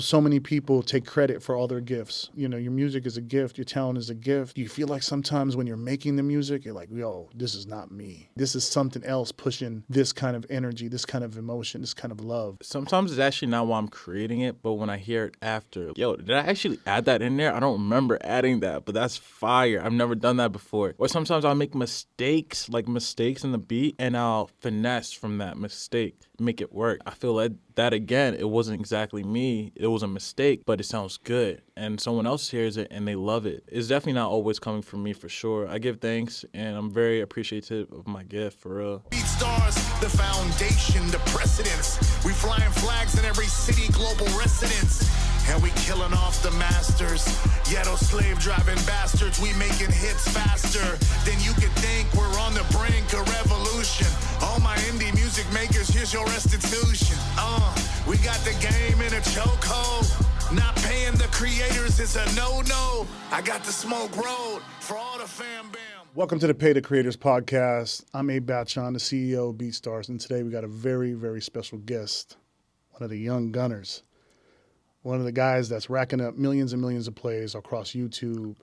So many people take credit for all their gifts. You know, your music is a gift, your talent is a gift. You feel like sometimes when you're making the music, you're like, yo, this is not me. This is something else pushing this kind of energy, this kind of emotion, this kind of love. Sometimes it's actually not why I'm creating it, but when I hear it after, yo, did I actually add that in there? I don't remember adding that, but that's fire. I've never done that before. Or sometimes I'll make mistakes in the beat, and I'll finesse from that mistake, make it work. I feel like that again, it wasn't exactly me. It was a mistake, but it sounds good. And someone else hears it and they love it. It's definitely not always coming from me for sure. I give thanks and I'm very appreciative of my gift for real. BeatStars, the foundation, the precedence. We flying flags in every city, global residence. And we killing off the masters. Ghetto slave driving bastards. We making hits faster than you could think. We're on the brink of revolution. All my indie music makers, here's your restitution. We got the game in a chokehold. Not paying the creators is a no-no. I got the smoke road for all the fam bam. Welcome to the Pay the Creators podcast. I'm Abe Batshon, the CEO of BeatStars, and today we got a very, very special guest, one of the young gunners, one of the guys that's racking up millions and millions of plays across YouTube,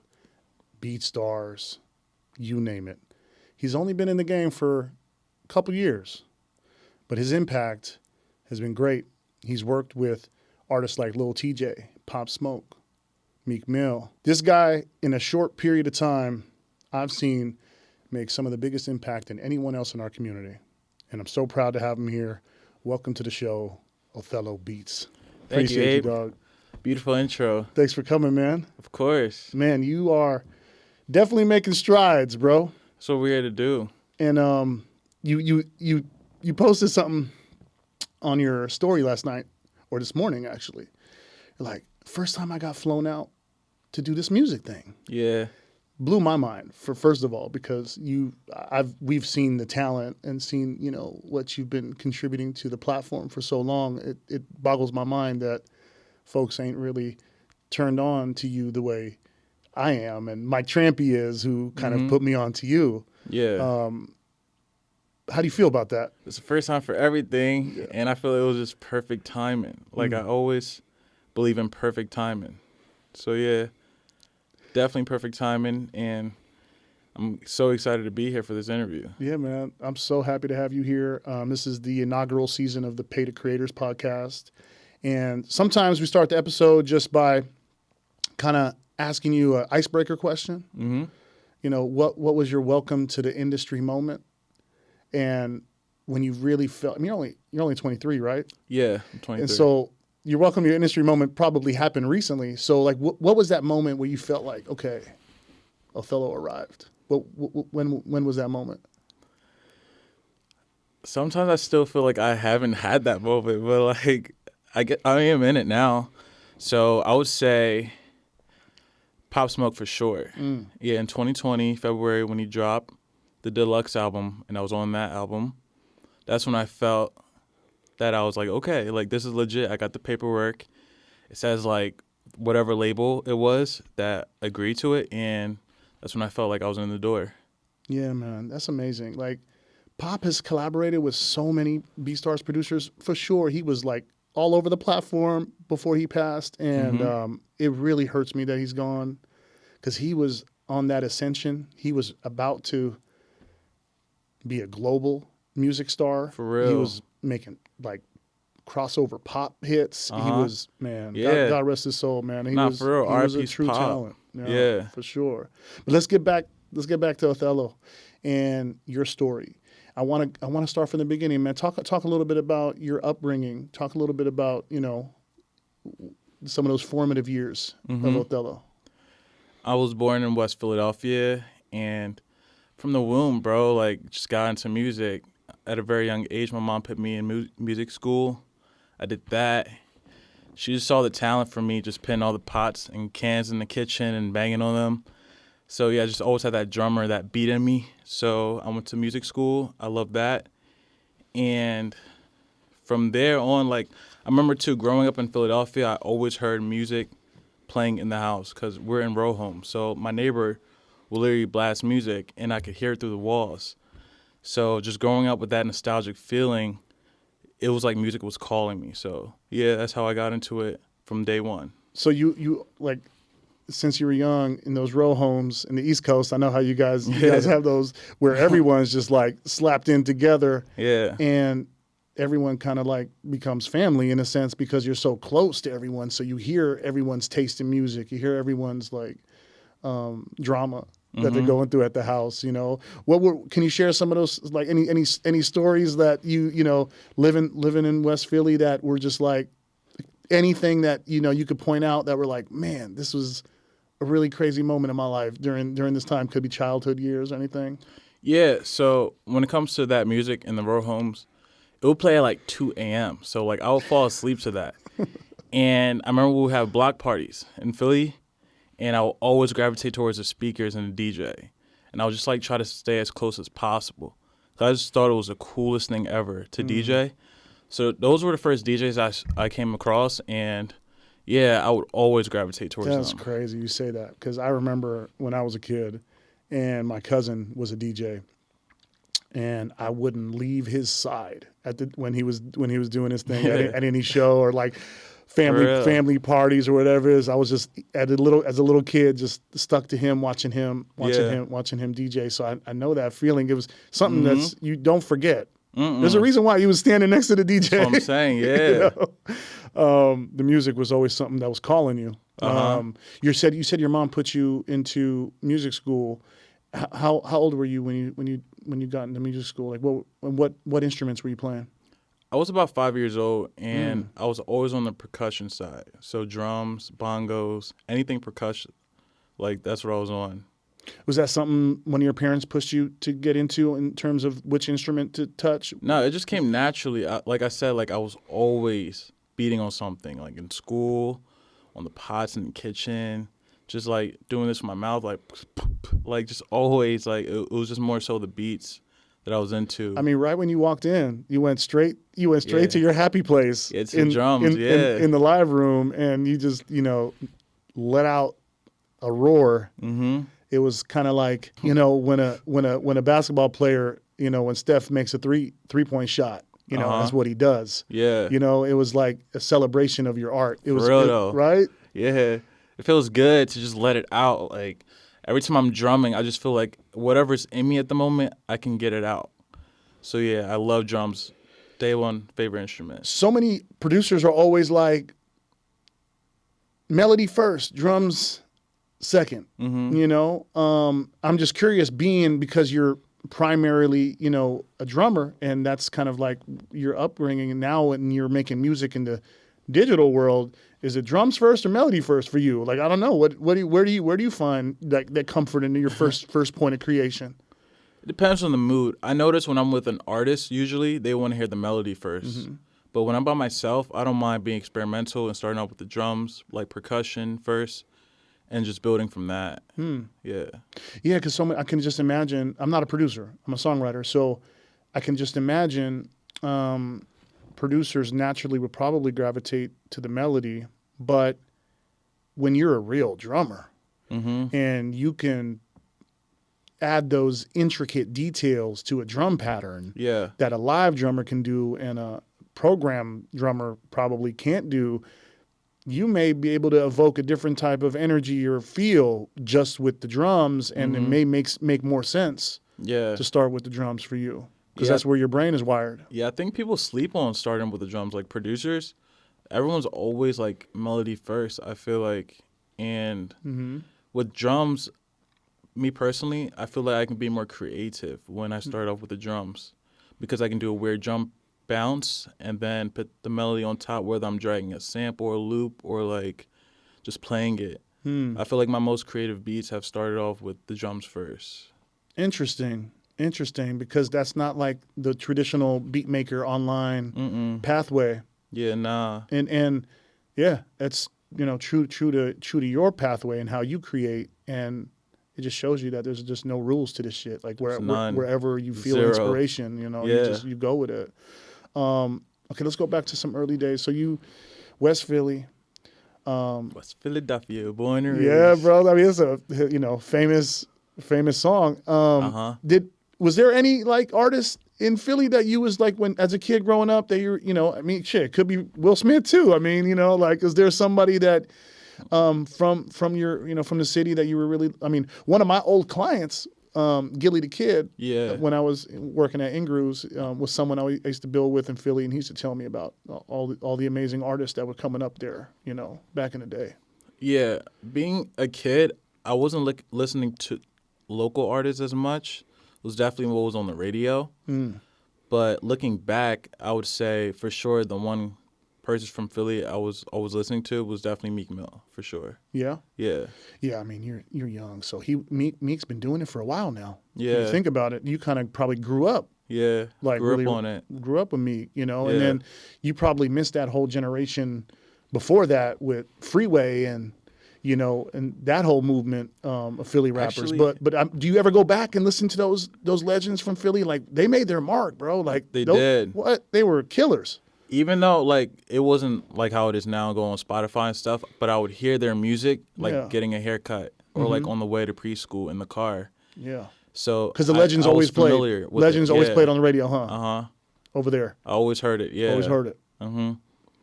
BeatStars, you name it. He's only been in the game for a couple years, but his impact has been great. He's worked with artists like Lil TJ, Pop Smoke, Meek Mill. This guy, in a short period of time, I've seen make some of the biggest impact than anyone else in our community. And I'm so proud to have him here. Welcome to the show, Othello Beats. Thank you, Abe. dog. Beautiful intro. Thanks for coming, man. Of course. Man, you are definitely making strides, bro. That's what we're here to do. And you posted something on your story last night, or this morning, actually. You're like, first time I got flown out to do this music thing. Yeah. Blew my mind, first of all, because we've seen the talent and seen, you know, what you've been contributing to the platform for so long. It boggles my mind that folks ain't really turned on to you the way I am, and Mike Trampy is, who kind of put me on to you. Yeah. How do you feel about that? It's the first time for everything, and I feel it was just perfect timing. Like, I always believe in perfect timing. So, yeah, definitely perfect timing, and I'm so excited to be here for this interview. Yeah, man. I'm so happy to have you here. This is the inaugural season of the Pay the Creators podcast, and sometimes we start the episode just by kind of asking you an icebreaker question. Mm-hmm. You know, what was your welcome to the industry moment? And when you really felt, I mean, you're only 23, right? Yeah, I'm 23. And so your welcome to your industry moment probably happened recently. So, like, what was that moment where you felt like, okay, Othello arrived? When was that moment? Sometimes I still feel like I haven't had that moment, but like I am in it now. So I would say Pop Smoke for sure. Yeah, in 2020, February, when he dropped the deluxe album, and I was on that album, that's when I felt that I was like, okay, like, this is legit. I got the paperwork. It says, like, whatever label it was that agreed to it, and that's when I felt like I was in the door. Yeah, man, that's amazing. Like, Pop has collaborated with so many BeatStars producers. For sure, he was, like, all over the platform before he passed, and it really hurts me that he's gone, because he was on that ascension. He was about to be a global music star. For real. He was making, like, crossover pop hits. He was, man, Yeah. God rest his soul, man. He Nah, for real. He was a R.I.P. true Pop. talent. Yeah. For sure. But let's get back to Othello and your story. I want to start from the beginning, man. Talk a little bit about your upbringing. Talk a little bit about, you know, some of those formative years of Othello. I was born in West Philadelphia, and from the womb, bro, like, just got into music at a very young age. My mom put me in music school. I did that. She just saw the talent for me, just putting all the pots and cans in the kitchen and banging on them. So, yeah, I just always had that drummer, that beat in me. So I went to music school. I loved that. And from there on, like, I remember, too, growing up in Philadelphia, I always heard music playing in the house because we're in row homes. So my neighbor will literally blast music, and I could hear it through the walls. So just growing up with that nostalgic feeling, it was like music was calling me. So, yeah, that's how I got into it from day one. So you like, since you were young in those row homes in the East Coast, I know how you guys have those where everyone's just like slapped in together. Yeah. And everyone kind of like becomes family in a sense because you're so close to everyone. So you hear everyone's taste in music. You hear everyone's like drama that they're going through at the house. You know, can you share some of those, like any stories that you know, living in West Philly that were just like anything that, you know, you could point out that were like, man, this was a really crazy moment in my life during this time? Could be childhood years or anything. Yeah. So when it comes to that music in the row homes, it would play at like 2 a.m. So like I would fall asleep to that. And I remember we would have block parties in Philly, and I would always gravitate towards the speakers and the DJ. And I would just like try to stay as close as possible. So I just thought it was the coolest thing ever to DJ. So those were the first DJs I came across, and yeah, I would always gravitate towards them. That's crazy you say that, because I remember when I was a kid and my cousin was a DJ, and I wouldn't leave his side when he was doing his thing at any show or like family parties or whatever it is. I was just as a little kid, just stuck to him, watching him DJ. So I know that feeling. It was something that's you don't forget. There's a reason why you was standing next to the DJ. That's what I'm saying, yeah. You know? The music was always something that was calling you. You said your mom put you into music school. How old were you when you got into music school? Like what instruments were you playing? I was about 5 years old, and I was always on the percussion side. So drums, bongos, anything percussion. Like, that's what I was on. Was that something one of your parents pushed you to get into in terms of which instrument to touch? No, it just came naturally. Like I said, like I was always beating on something, like in school, on the pots in the kitchen, just like doing this with my mouth, like just always, like it was just more so the beats that I was into. I mean, right when you walked in, you went straight to your happy place. It's the drums, in the live room, and you just, you know, let out a roar. Mm-hmm. It was kind of like, you know, when a basketball player, you know, when Steph makes a three-point shot, you know, that's what he does. Yeah. You know, it was like a celebration of your art. It was real though. Right? Yeah. It feels good to just let it out. Like every time I'm drumming, I just feel like whatever's in me at the moment, I can get it out. So yeah, I love drums. Day one favorite instrument. So many producers are always like, melody first, drums second. You know, I'm just curious, because you're primarily, you know, a drummer, and that's kind of like your upbringing, and now when you're making music in the digital world, is it drums first or melody first for you? Like, I don't know, where do you find that comfort in your first point of creation? It depends on the mood. I notice when I'm with an artist, usually they want to hear the melody first. But when I'm by myself, I don't mind being experimental and starting out with the drums, like percussion first, and just building from that. Yeah. Yeah, because I can just imagine, I'm not a producer, I'm a songwriter, so I can just imagine producers naturally would probably gravitate to the melody, but when you're a real drummer and you can add those intricate details to a drum pattern that a live drummer can do and a program drummer probably can't do, you may be able to evoke a different type of energy or feel just with the drums, and it may make more sense to start with the drums for you, because that's where your brain is wired. Yeah, I think people sleep on starting with the drums. Like producers, everyone's always like melody first, I feel like. And with drums, me personally, I feel like I can be more creative when I start off with the drums, because I can do a weird drum bounce and then put the melody on top, whether I'm dragging a sample or a loop or like just playing it. I feel like my most creative beats have started off with the drums first. Interesting, because that's not like the traditional beat maker online pathway. Yeah, nah. And yeah, that's, you know, true to your pathway and how you create, and it just shows you that there's just no rules to this shit. Like wherever you feel inspiration, you know, you go with it. Okay, let's go back to some early days. So you, West Philly. West Philadelphia, born and raised. Yeah, bro. I mean, it's a, you know, famous song. Was there any like artists in Philly that you was like when as a kid growing up that you're, I mean, shit, it could be Will Smith too. I mean, like, is there somebody that from your, from the city that you were really, I mean, one of my old clients, Gilly the Kid, Yeah. when I was working at Ingrooves, was someone I used to build with in Philly, and he used to tell me about all the amazing artists that were coming up there, back in the day. Yeah, being a kid, I wasn't listening to local artists as much. It was definitely what was on the radio. But looking back, I would say for sure the one person from Philly I was always listening to was definitely Meek Mill, for sure. Yeah? Yeah. Yeah, I mean, you're young, so Meek's been doing it for a while now. Yeah. When you think about it, you kind of probably grew up. Yeah, Like grew really up on it. Grew up with Meek, and Yeah. then you probably missed that whole generation before that with Freeway and and that whole movement of Philly rappers. Actually- But do you ever go back and listen to those legends from Philly? Like they made their mark, bro. Like They did. What they were killers. Even though like it wasn't like how it is now, go on Spotify and stuff, but I would hear their music like Yeah. getting a haircut or like on the way to preschool in the car. Yeah, So because the I- legends I was always played. familiar with Legends it. always Yeah. played on the radio, huh? Uh-huh. Over there, I always heard it. Yeah. always heard it. Mm-hmm.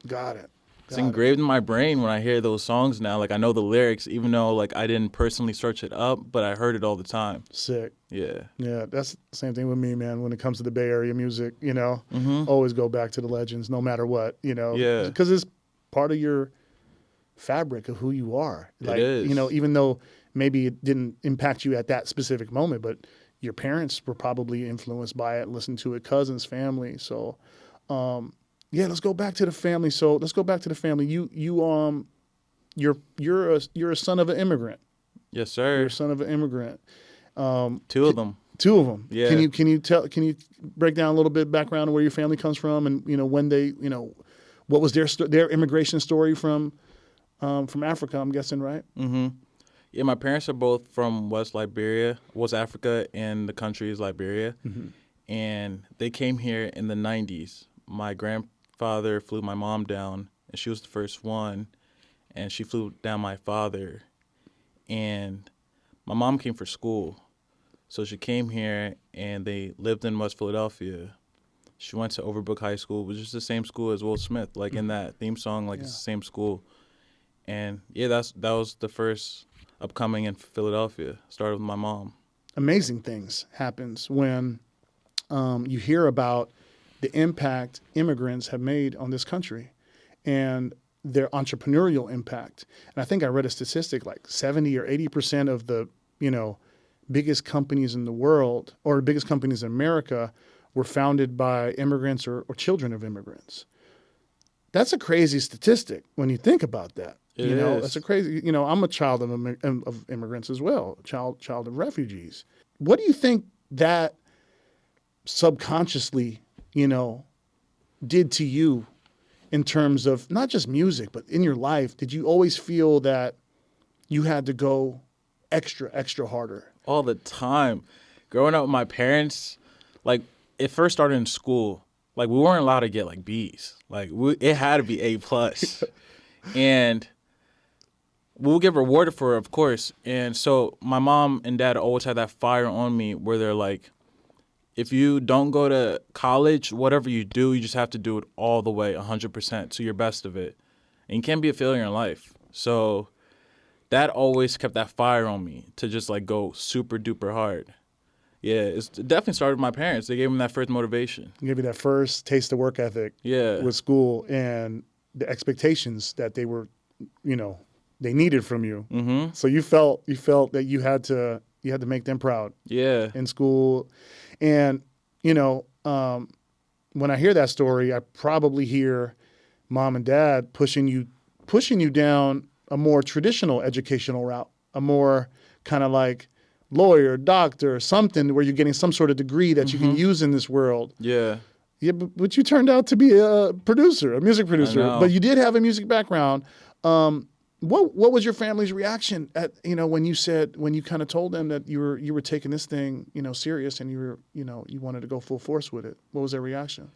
Got it. It's engraved in my brain when I hear those songs now. Like I know the lyrics, even though like I didn't personally search it up, but I heard it all the time. Sick. Yeah. Yeah, that's the same thing with me, man. When it comes to the Bay Area music, Mm-hmm. always go back to the legends, no matter what, Yeah. because it's part of your fabric of who you are. Like, is. Even though maybe it didn't impact you at that specific moment, but your parents were probably influenced by it, listened to it, cousins, family. So, yeah, let's go back to the family. So let's go back to the family. You're a son of an immigrant. Yes, You're sir. a son of an immigrant. Two of them. Two of them. Yeah. Can you break down a little bit background of where your family comes from and when they what was their immigration story from Africa? I'm guessing, right? Mm-hmm. Yeah, my parents are both from West Africa, and the country is Liberia. Mm-hmm. And they came here in the 90s. My grandfather flew my mom down, and she was the first one, and she flew down my father. And my mom came for school. So she came here, and they lived in West Philadelphia. She went to Overbrook High School, which is the same school as Will Smith, like in that theme song, like it's the same school. And yeah, that was the first upcoming in Philadelphia. Started with my mom. Amazing things happens when you hear about the impact immigrants have made on this country and their entrepreneurial impact. And I think I read a statistic like 70 or 80% of the, biggest companies in the world or biggest companies in America were founded by immigrants or children of immigrants. That's a crazy statistic when you think about that. It is. That's a crazy, I'm a child of immigrants as well, child of refugees. What do you think that subconsciously, did to you in terms of not just music, but in your life? Did you always feel that you had to go extra harder? All the time. Growing up with my parents, like it first started in school. Like we weren't allowed to get like B's. Like it had to be A+. And we'll get rewarded for it, of course. And so my mom and dad always had that fire on me where they're like, if you don't go to college, whatever you do, you just have to do it all the way, 100%, to your best of it. And you can't be a failure in life. So that always kept that fire on me to just like go super duper hard. Yeah, it definitely started with my parents. They gave me that first motivation. Give you that first taste of work ethic Yeah. with school and the expectations that they were, they needed from you. Mm-hmm. So you felt that you had to make them proud Yeah. in school. And, when I hear that story, I probably hear mom and dad pushing you down a more traditional educational route, a more kind of like lawyer, doctor, something where you're getting some sort of degree that you can use in this world. Yeah. Yeah, but you turned out to be a producer, a music producer. know. But you did have a music background. What was your family's reaction at when you kind of told them that you were taking this thing serious and you wanted to go full force with it? What was their reaction?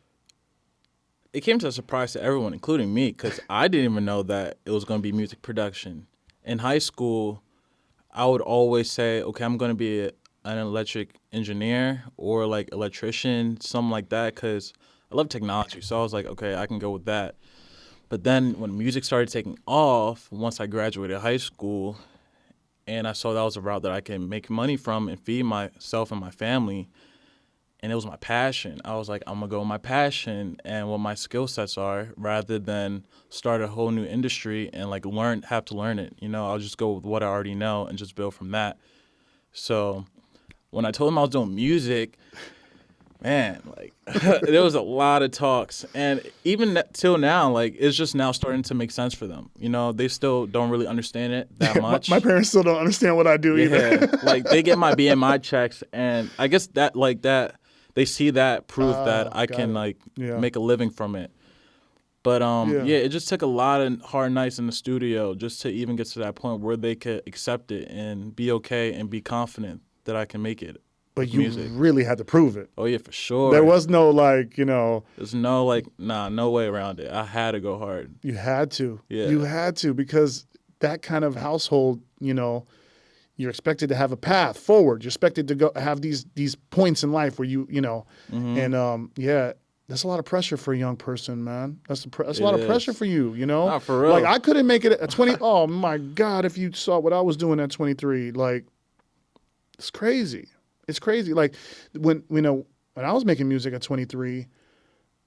It came to a surprise to everyone, including me, because I didn't even know that it was going to be music production. In high school, I would always say, okay, I'm going to be an engineer or like electrician, something like that, because I love technology. So I was like, okay, I can go with that. But then when music started taking off, once I graduated high school, and I saw that was a route that I can make money from and feed myself and my family, and it was my passion. I was like, I'm going to go with my passion and what my skill sets are rather than start a whole new industry and like have to learn it. You know, I'll just go with what I already know and just build from that. So when I told him I was doing music, man, like there was a lot of talks. And even till now, like it's just now starting to make sense for them. You know, they still don't really understand it that much. My parents still don't understand what I do either. Like they get my BMI checks, and I guess that they see that proof that I can make a living from it. But it just took a lot of hard nights in the studio just to even get to that point where they could accept it and be okay and be confident that I can make it. But you really had to prove it. Oh yeah, for sure. There was no There's no no way around it. I had to go hard. You had to. Yeah. You had to, because that kind of household, you're expected to have a path forward. You're expected to go have these points in life where and that's a lot of pressure for a young person, man. That's a lot of pressure for you, Not for real. Like I couldn't make it at 20. Oh my God, if you saw what I was doing at 23, like it's crazy. It's crazy. Like when I was making music at 23,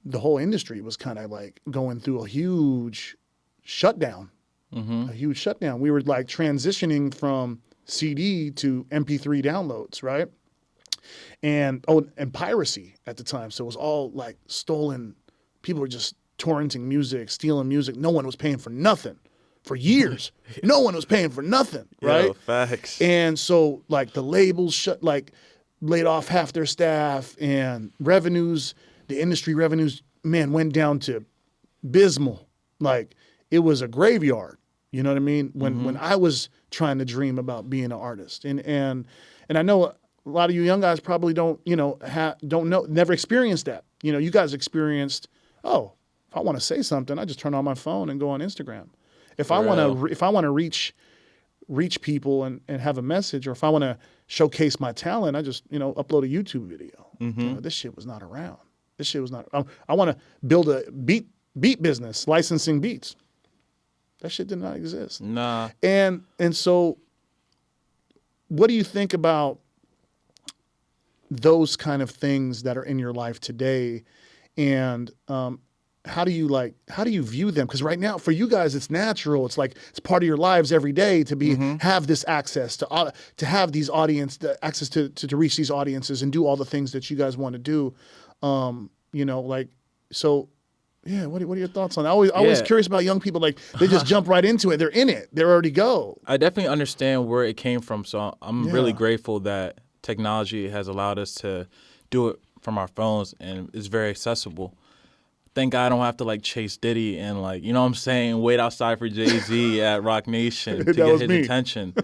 the whole industry was kind of like going through a huge shutdown. Mm-hmm. A huge shutdown. We were like transitioning from CD to MP3 downloads, right? And piracy at the time. So it was all like stolen. People were just torrenting music, stealing music. No one was paying for nothing for years. No one was paying for nothing, right? Yo, facts. And so like the labels laid off half their staff, and revenues, the industry revenues, man, went down to abysmal. Like it was a graveyard. You know what I mean? When I was trying to dream about being an artist, and I know a lot of you young guys probably don't know, never experienced that. You guys experienced, if I want to say something, I just turn on my phone and go on Instagram. If I want to reach people and have a message, or if I want to showcase my talent, I just upload a YouTube video. Mm-hmm. This shit was not around. This shit was not. I want to build a beat business, licensing beats. That shit did not exist. Nah. And so, what do you think about those kind of things that are in your life today, and how do you view them? Because right now, for you guys, it's natural. It's like it's part of your lives every day to have this access to have these access to reach these audiences and do all the things that you guys want to do. So. Yeah, what are your thoughts on that? I always curious about young people. Like they just jump right into it. They're in it. They already go. I definitely understand where it came from. So I'm really grateful that technology has allowed us to do it from our phones, and it's very accessible. Thank God I don't have to chase Diddy and wait outside for Jay-Z at Rock Nation to get his attention.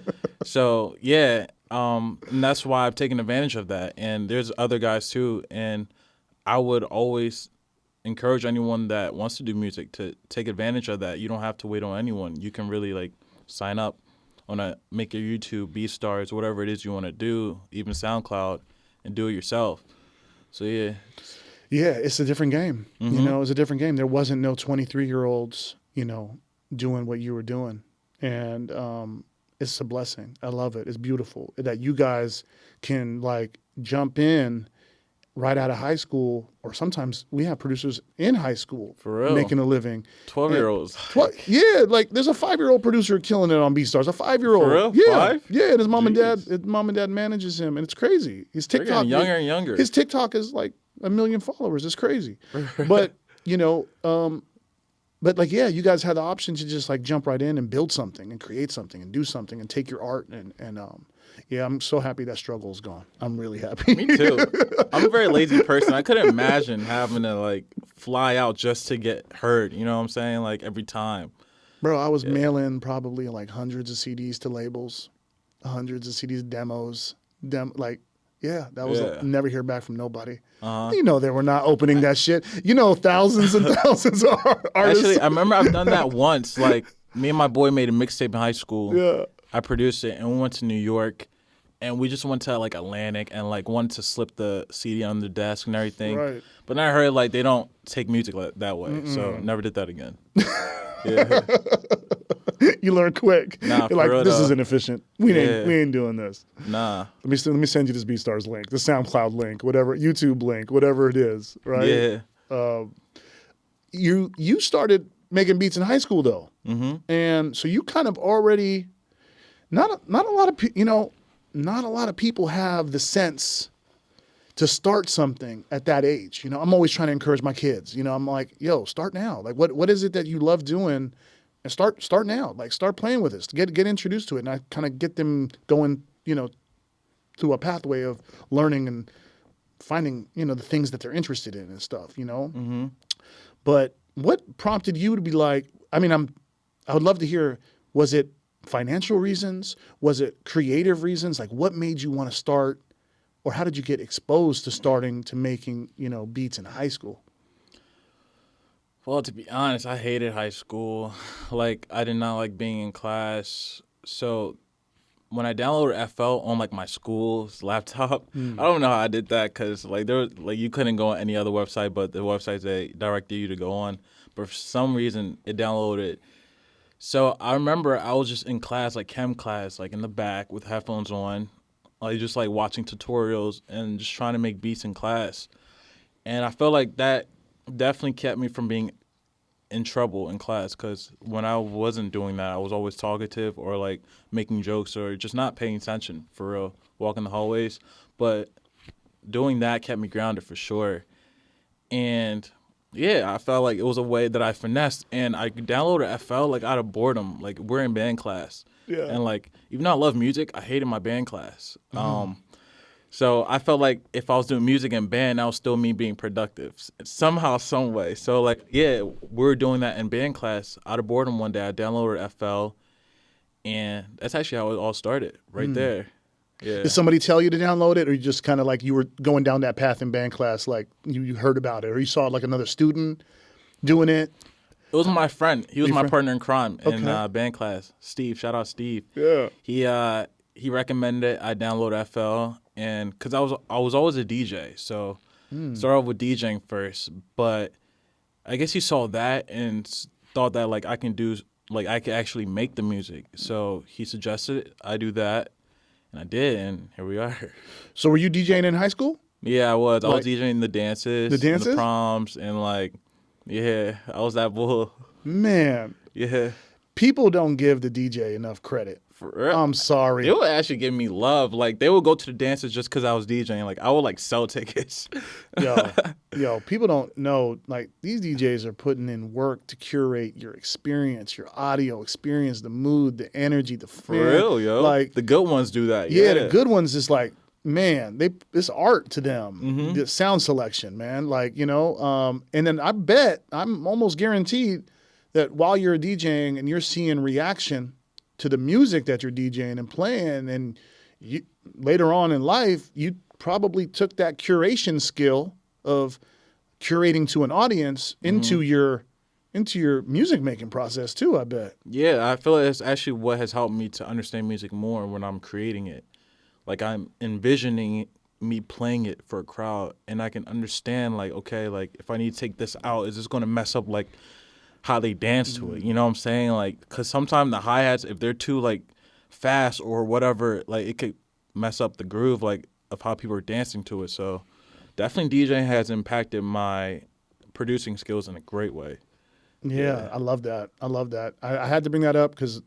So and that's why I've taken advantage of that. And there's other guys too. And I would always encourage anyone that wants to do music to take advantage of that. You don't have to wait on anyone. You can really sign up make your YouTube, BeatStars, whatever it is you want to do, even SoundCloud, and do it yourself. So yeah, it's a different game. It's a different game. There wasn't no 23-year-olds, doing what you were doing, and it's a blessing. I love it. It's beautiful that you guys can jump in right out of high school, or sometimes we have producers in high school for real making a living. 12-year-olds. There's a 5-year-old producer killing it on BeatStars. A 5-year-old. For real? Yeah. 5? Yeah, and his mom and dad manages him, and it's crazy. His TikTok They're getting younger and younger. His TikTok is 1 million followers. It's crazy. But you guys had the option to just jump right in and build something and create something and do something and take your art and I'm so happy that struggle is gone. I'm really happy. Me too. I'm a very lazy person. I couldn't imagine having to fly out just to get heard. You know what I'm saying? Every time. Bro, I was mailing probably hundreds of CDs to labels, hundreds of CDs, demos. Never hear back from nobody. They were not opening that shit. Thousands and thousands of artists. Actually, I remember I've done that once. Me and my boy made a mixtape in high school. Yeah. I produced it, and we went to New York, and we just went to like Atlantic and like wanted to slip the CD on the desk and everything. Right. But then I heard like they don't take music that way, so never did that again. Yeah. You learn quick. Nah, You're like, for real, this though. isn't efficient. We ain't doing this. Nah. Let me send you this BeatStars link, the SoundCloud link, whatever, YouTube link, whatever it is, right? Yeah. You started making beats in high school though, and so you kind of already not a lot of people have the sense to start something at that age. You know, I'm always trying to encourage my kids. You know, I'm like, yo, start now. Like, what is it that you love doing? And start now. Like, start playing with this. Get introduced to it, and I kind of get them going. You know, through a pathway of learning and finding the things that they're interested in and stuff. You know, but what prompted you to be like? I mean, I would love to hear. Was it financial reasons? Was it creative reasons? Like, what made you want to start? Or how did you get exposed to starting to making, beats in high school? Well, to be honest, I hated high school. Like, I did not like being in class. So when I downloaded FL on like my school's laptop, I don't know how I did that because like you couldn't go on any other website but the websites they directed you to go on. But for some reason, it downloaded. So I remember I was just in class, like chem class, like in the back with headphones on. Like just like watching tutorials and just trying to make beats in class. And I felt like that definitely kept me from being in trouble in class because when I wasn't doing that, I was always talkative or like making jokes or just not paying attention for real, walking the hallways. But doing that kept me grounded for sure. And yeah, I felt like it was a way that I finessed and I downloaded FL like out of boredom. Like we're in band class. Yeah. And like, even though I love music, I hated my band class. So I felt like if I was doing music and band, that was still me being productive somehow, some way. So like, yeah, we were doing that in band class. Out of boredom one day, I downloaded FL, and that's actually how it all started, right there. Yeah. Did somebody tell you to download it, or you just kind of like you were going down that path in band class, like you heard about it, or you saw like another student doing it? It was my friend. He was my partner in crime in band class. Steve, shout out Steve. Yeah. He recommended I download FL, and because I was always a DJ, so started off with DJing first. But I guess he saw that and thought that like I could actually make the music. So he suggested I do that, and I did, and here we are. So were you DJing in high school? Yeah, I was. I was DJing the dances, and the proms, and like. Yeah, I was that bull. Man. Yeah. People don't give the DJ enough credit. For real. I'm sorry. They would actually give me love. Like, they would go to the dances just because I was DJing. Like, I would, like, sell tickets. Yo, people don't know. Like, these DJs are putting in work to curate your experience, your audio experience, the mood, the energy, the For real, yo. Like, the good ones do that. Yeah, the good ones is like, man, it's art to them. The sound selection, man. Like, and then I bet, I'm almost guaranteed that while you're DJing and you're seeing reaction to the music that you're DJing and playing, and you, later on in life, you probably took that curation skill of curating to an audience into your music making process too, I bet. Yeah, I feel like it's actually what has helped me to understand music more when I'm creating it. Like, I'm envisioning me playing it for a crowd, and I can understand, like, okay, like, if I need to take this out, is this going to mess up, like, how they dance to it? You know what I'm saying? Like, because sometimes the hi-hats, if they're too, like, fast or whatever, like, it could mess up the groove, like, of how people are dancing to it. So definitely DJing has impacted my producing skills in a great way. Yeah, I love that. I had to bring that up because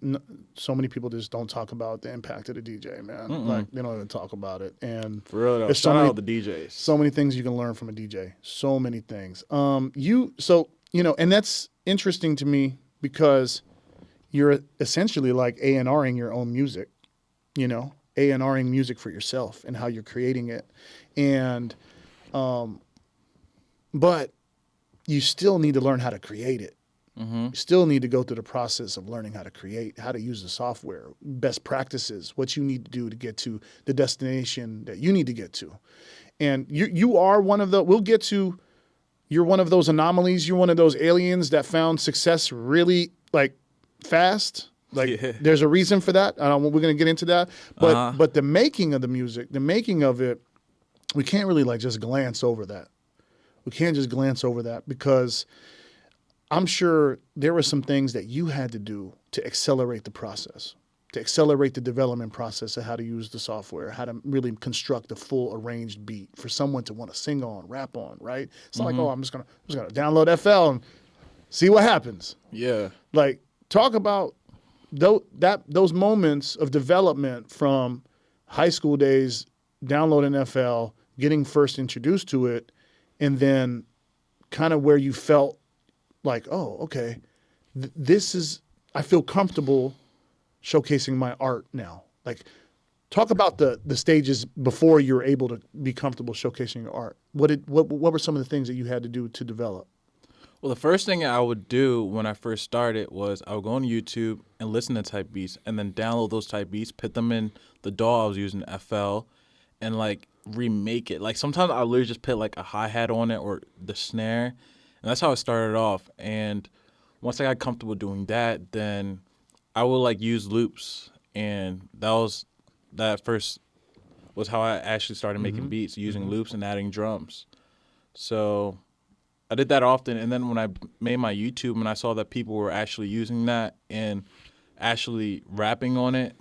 so many people just don't talk about the impact of the DJ, man. Like, they don't even talk about it. And for real, though, shout out the DJs. So many things you can learn from a DJ. So many things. And that's interesting to me because you're essentially like A&Ring your own music, A&Ring music for yourself and how you're creating it. And, but you still need to learn how to create it. You still need to go through the process of learning how to create, how to use the software, best practices, what you need to do to get to the destination that you need to get to. And you are one of the, you're one of those anomalies. You're one of those aliens that found success really like fast. Like Yeah. there's a reason for that. We're going to get into that. But the making of the music, the making of it, we can't really like just glance over that. We can't just glance over that because I'm sure there were some things that you had to do to accelerate the process, to accelerate the development process of how to use the software, how to really construct a full arranged beat for someone to want to sing on, rap on, right? It's not like, oh, I'm just gonna download FL and see what happens. Yeah. Like, talk about those moments of development from high school days, downloading FL, getting first introduced to it, and then kind of where you felt like, oh, okay, I feel comfortable showcasing my art now. Like, talk about the stages before you were able to be comfortable showcasing your art. What were some of the things that you had to do to develop? Well, the first thing I would do when I first started was I would go on YouTube and listen to type beats and then download those type beats, put them in the DAW I was using, FL, and like remake it. Like sometimes I literally just put like a hi-hat on it or the snare, and that's how I started off. And once I got comfortable doing that, then I would like use loops, and that first was how I actually started making beats, using loops and adding drums. So I did that often, and then when I made my YouTube and I saw that people were actually using that and actually rapping on it,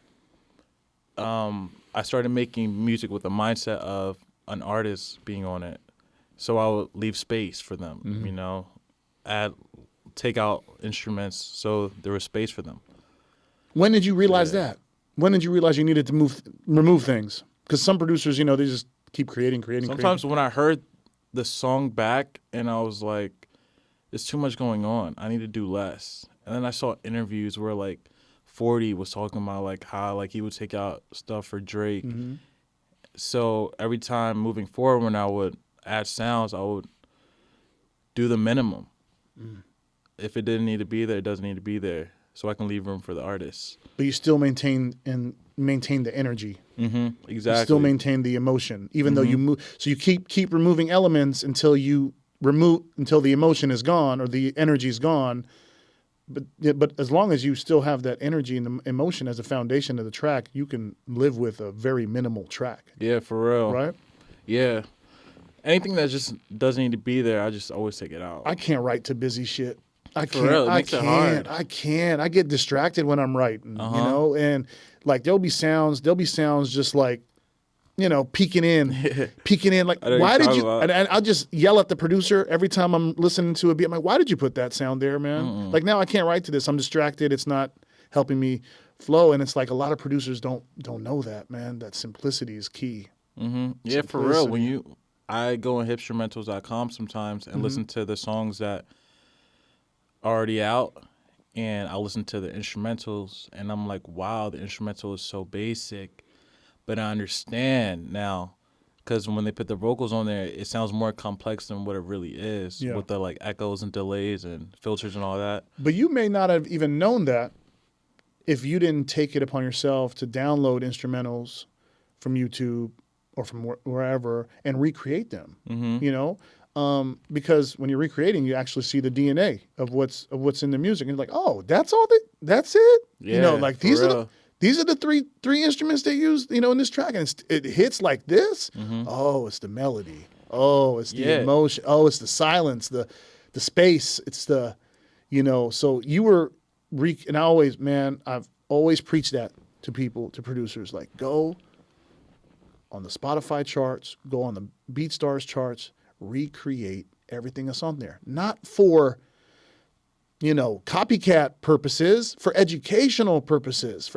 I started making music with the mindset of an artist being on it. So I would leave space for them, you know, take out instruments so there was space for them. When did you realize that? When did you realize you needed to remove things? Because some producers, you know, they just keep creating. Sometimes when I heard the song back and I was like, there's too much going on. I need to do less. And then I saw interviews where like 40 was talking about like how like he would take out stuff for Drake. So every time moving forward when I would add sounds, I would do the minimum. If it didn't need to be there, it doesn't need to be there. So I can leave room for the artists. But you still maintain the energy. Exactly. You still maintain the emotion, even though you move. So you keep removing elements until the emotion is gone or the energy is gone. But as long as you still have that energy and the emotion as a foundation of the track, you can live with a very minimal track. Yeah, for real. Right? Yeah. Anything that just doesn't need to be there, I just always take it out. I can't write to busy shit. I can't. For real, it makes it hard. I can't. I get distracted when I'm writing, you know? And like there'll be sounds just like, you know, peeking in. Like, why did you? And I'll just yell at the producer every time I'm listening to a beat. I'm like, why did you put that sound there, man? Like now I can't write to this. I'm distracted. It's not helping me flow. And it's like a lot of producers don't know that, man. That simplicity is key. Yeah, for real. I go on hipstrumentals.com sometimes and listen to the songs that are already out, and I listen to the instrumentals, and I'm like, wow, the instrumental is so basic. But I understand now, because when they put the vocals on there, it sounds more complex than what it really is, with the like echoes and delays and filters and all that. But you may not have even known that if you didn't take it upon yourself to download instrumentals from YouTube or from wherever and recreate them, you know? Because when you're recreating, you actually see the DNA of what's in the music, and you're like, oh, that's it. Yeah, you know, like these real. are the three instruments they use, you know, in this track, and it hits like this. Oh, it's the melody. Oh, it's the emotion. Oh, it's the silence, the space. It's the, you know. So you were, and I've always preached that to people, to producers, like go on the Spotify charts, go on the BeatStars charts. Recreate everything that's on there. Not for, you know, copycat purposes, for educational purposes.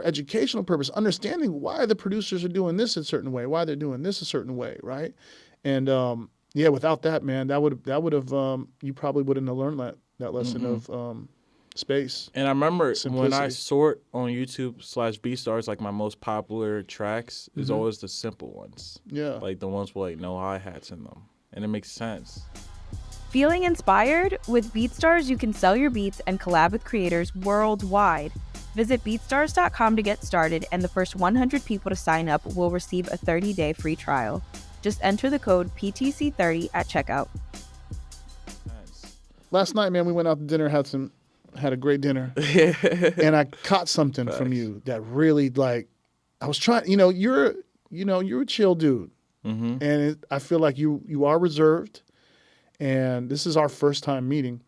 Understanding why the producers are doing this a certain way, why they're doing this a certain way, right? And without that, man, that would have you probably wouldn't have learned that lesson of space. And I remember simplicity. when I sort on YouTube /BeatStars, like my most popular tracks is always the simple ones. Yeah. Like the ones with like no hi-hats in them. And it makes sense. Feeling inspired? With BeatStars, you can sell your beats and collab with creators worldwide. Visit BeatStars.com to get started, and the first 100 people to sign up will receive a 30-day free trial. Just enter the code PTC30 at checkout. Nice. Last night, man, we went out to dinner, had some had a great dinner, and I caught something from you that really like. I was trying. You're a chill dude, and I feel like you are reserved, and this is our first time meeting,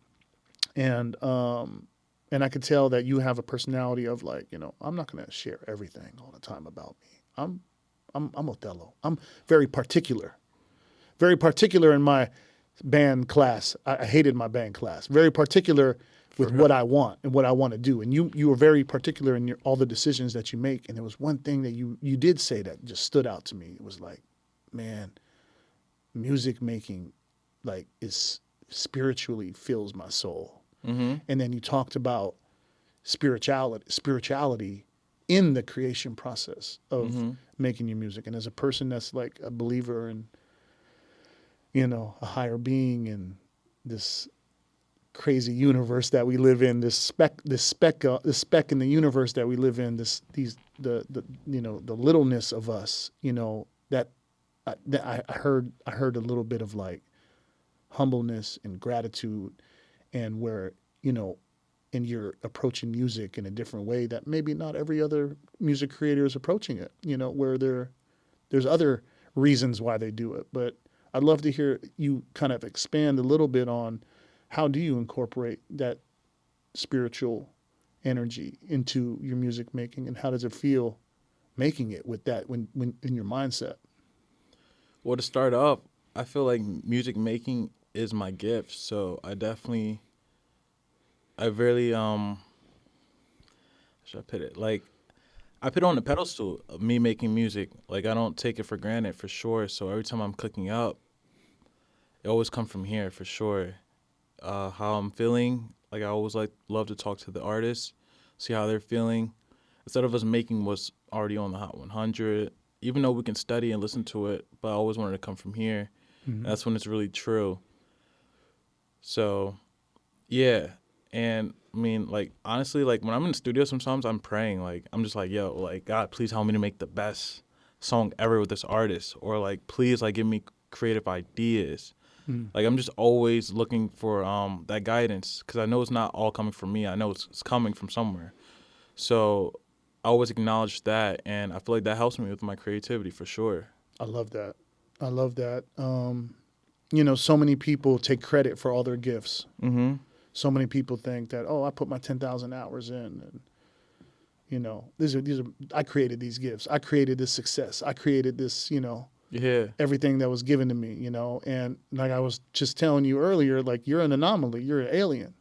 and I could tell that you have a personality of like, I'm not going to share everything all the time about me. I'm Othello. I'm very particular in my band class. I hated my band class. Very particular with what I want and what I want to do. And you were very particular in all the decisions that you make. And there was one thing that you did say that just stood out to me. It was like, man, music making like is spiritually fills my soul. And then you talked about spirituality in the creation process of making your music. And as a person that's like a believer in, a higher being and this crazy universe that we live in, this speck in the universe that we live in, the littleness of us, that I heard a little bit of like humbleness and gratitude, and where, and you're approaching music in a different way that maybe not every other music creator is approaching it, where there's other reasons why they do it. But I'd love to hear you kind of expand a little bit on how do you incorporate that spiritual energy into your music making, and how does it feel making it with that when in your mindset? Well, to start off, I feel like music making is my gift. So I really, how should I put it? Like, I put it on the pedestal of me making music. Like, I don't take it for granted, for sure. So every time I'm cooking up, it always comes from here, for sure. How I'm feeling, like, I always love to talk to the artists, see how they're feeling. Instead of us making what's already on the Hot 100, even though we can study and listen to it, but I always wanted to come from here. That's when it's really true. So, yeah. And I mean, like, honestly, like, when I'm in the studio, sometimes I'm praying. Like, I'm just like, yo, like, God, please help me to make the best song ever with this artist. Or, like, please, like, give me creative ideas. Like, I'm just always looking for that guidance, because I know it's not all coming from me. I know it's coming from somewhere. So I always acknowledge that, and I feel like that helps me with my creativity, for sure. I love that. So many people take credit for all their gifts. So many people think that, I put my 10,000 hours in, and these are I created these gifts. I created this success. I created this, everything that was given to me, and like I was just telling you earlier, like, you're an anomaly. You're an alien.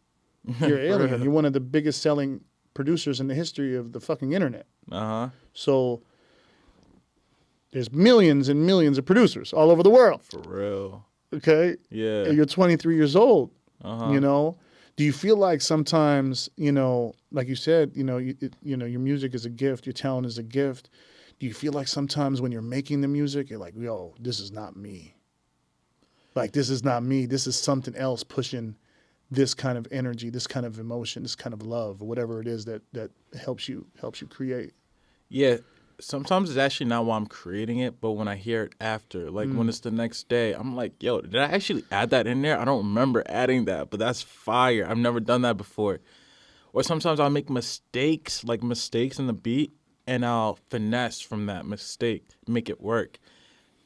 You're an alien. You're one of the biggest selling producers in the history of the fucking internet. So there's millions and millions of producers all over the world. For real. Okay. Yeah. And you're 23 years old. Do you feel like sometimes, like you said, your music is a gift, your talent is a gift. Do you feel like sometimes when you're making the music, you're like, yo, this is not me. Like, this is not me. This is something else pushing this kind of energy, this kind of emotion, this kind of love, or whatever it is that helps you create. Yeah. Sometimes it's actually not while I'm creating it, but when I hear it after, like when it's the next day, I'm like, yo, did I actually add that in there? I don't remember adding that, but that's fire. I've never done that before. Or sometimes I'll make mistakes in the beat, and I'll finesse from that mistake, make it work.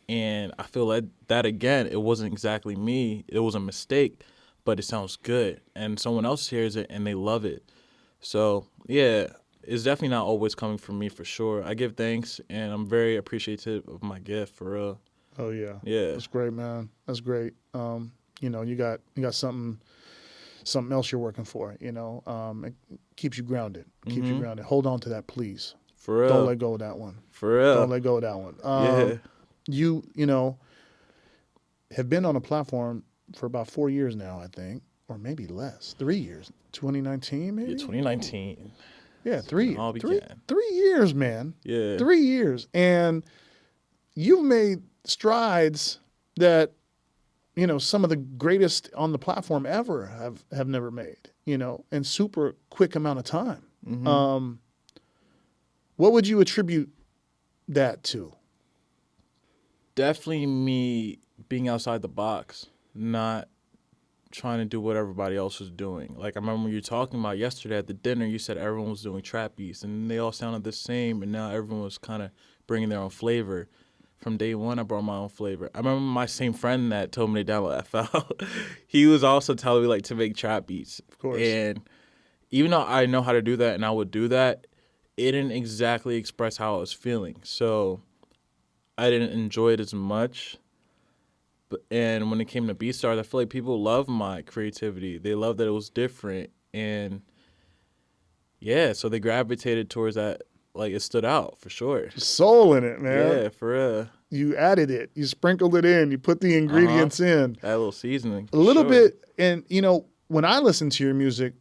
And I feel like that, again, it wasn't exactly me. It was a mistake, but it sounds good. And someone else hears it, and they love it. So, yeah. It's definitely not always coming from me, for sure. I give thanks, and I'm very appreciative of my gift, for real. Oh yeah, yeah, that's great, man. That's great. You got something else you're working for. It keeps you grounded. Keeps you grounded. Hold on to that, please. For real. Don't let go of that one. For real. Don't let go of that one. Yeah. You have been on a platform for about 4 years now, I think, or maybe less. 3 years. 2019, maybe. Yeah, 2019. Yeah, 3 All years. began. 3 years, man. Yeah. 3 years. And you've made strides that, some of the greatest on the platform ever have never made, in super quick amount of time. What would you attribute that to? Definitely me being outside the box, not trying to do what everybody else was doing. Like, I remember when you were talking about yesterday at the dinner, you said everyone was doing trap beats, and they all sounded the same, and now everyone was kind of bringing their own flavor. From day one, I brought my own flavor. I remember my same friend that told me to download FL. He was also telling me like to make trap beats. Of course. And even though I know how to do that and I would do that, it didn't exactly express how I was feeling. So I didn't enjoy it as much. And when it came to BeatStars, I feel like people love my creativity. They love that it was different. And yeah, so they gravitated towards that. Like, it stood out for sure. Soul in it, man. Yeah, for real. You added it. You sprinkled it in. You put the ingredients in. That little seasoning. A little bit. And, you know, when I listen to your music,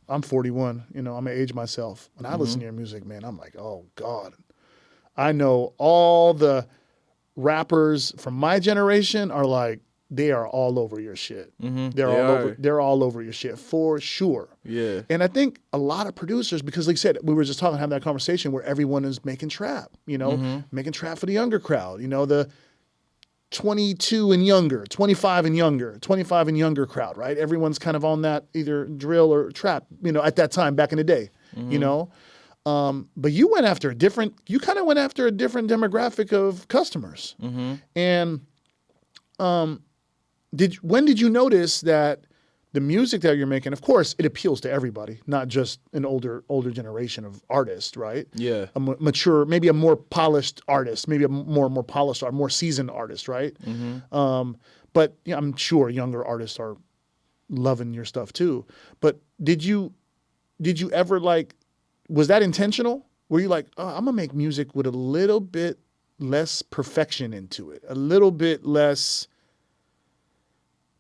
I'm 41. You know, I'm going to age myself. When I listen to your music, man, I'm like, oh, God. I know all the rappers from my generation are like, they are all over your shit. They're all over your shit for sure. Yeah. And I think a lot of producers, because like I said, we were just having that conversation where everyone is making trap, you know, making trap for the younger crowd, you know, the 22 and younger, 25 and younger crowd, right? Everyone's kind of on that either drill or trap, you know, at that time back in the day, you know. But you kind of went after a different demographic of customers. And when did you notice that the music that you're making, of course, it appeals to everybody, not just an older generation of artists, right? Yeah. A mature, maybe a more polished artist, maybe a more polished or more seasoned artist, right? But yeah, I'm sure younger artists are loving your stuff too. But did you ever was that intentional? Were you like, oh, I'm gonna make music with a little bit less perfection into it, a little bit less,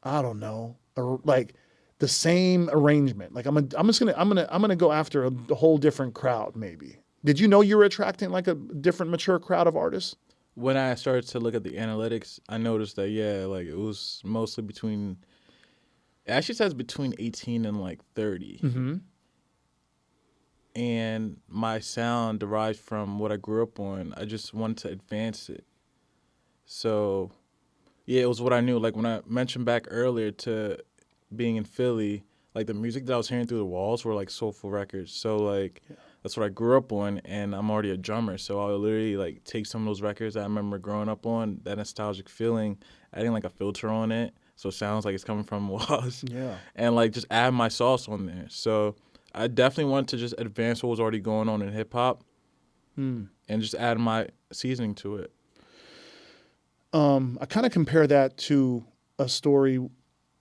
I don't know, or like the same arrangement. Like I'm gonna go after a whole different crowd. Maybe. Did you know you were attracting like a different mature crowd of artists? When I started to look at the analytics, I noticed that like it was mostly between. It actually says between 18 and like 30. And my sound derived from what I grew up on. I just wanted to advance it. So, yeah, it was what I knew. Like when I mentioned back earlier to being in Philly, like the music that I was hearing through the walls were like soulful records. So like that's what I grew up on, and I'm already a drummer. So I'll literally like take some of those records that I remember growing up on, that nostalgic feeling, adding like a filter on it, so it sounds like it's coming from walls. Yeah. And like just add my sauce on there. So I definitely wanted to just advance what was already going on in hip hop, and just add my seasoning to it. I kind of compare that to a story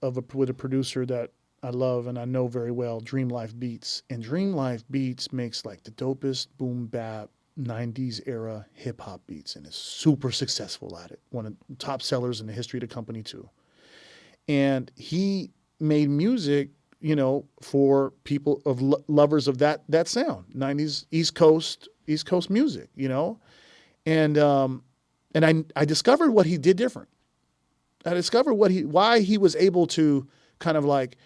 with a producer that I love and I know very well, Dream Life Beats. And Dream Life Beats makes like the dopest boom bap 90s era hip hop beats and is super successful at it. One of the top sellers in the history of the company too. And he made music, you know, for people of lovers of that sound, 90s East Coast music, you know, and I discovered what he did different. I discovered why he was able to kind of like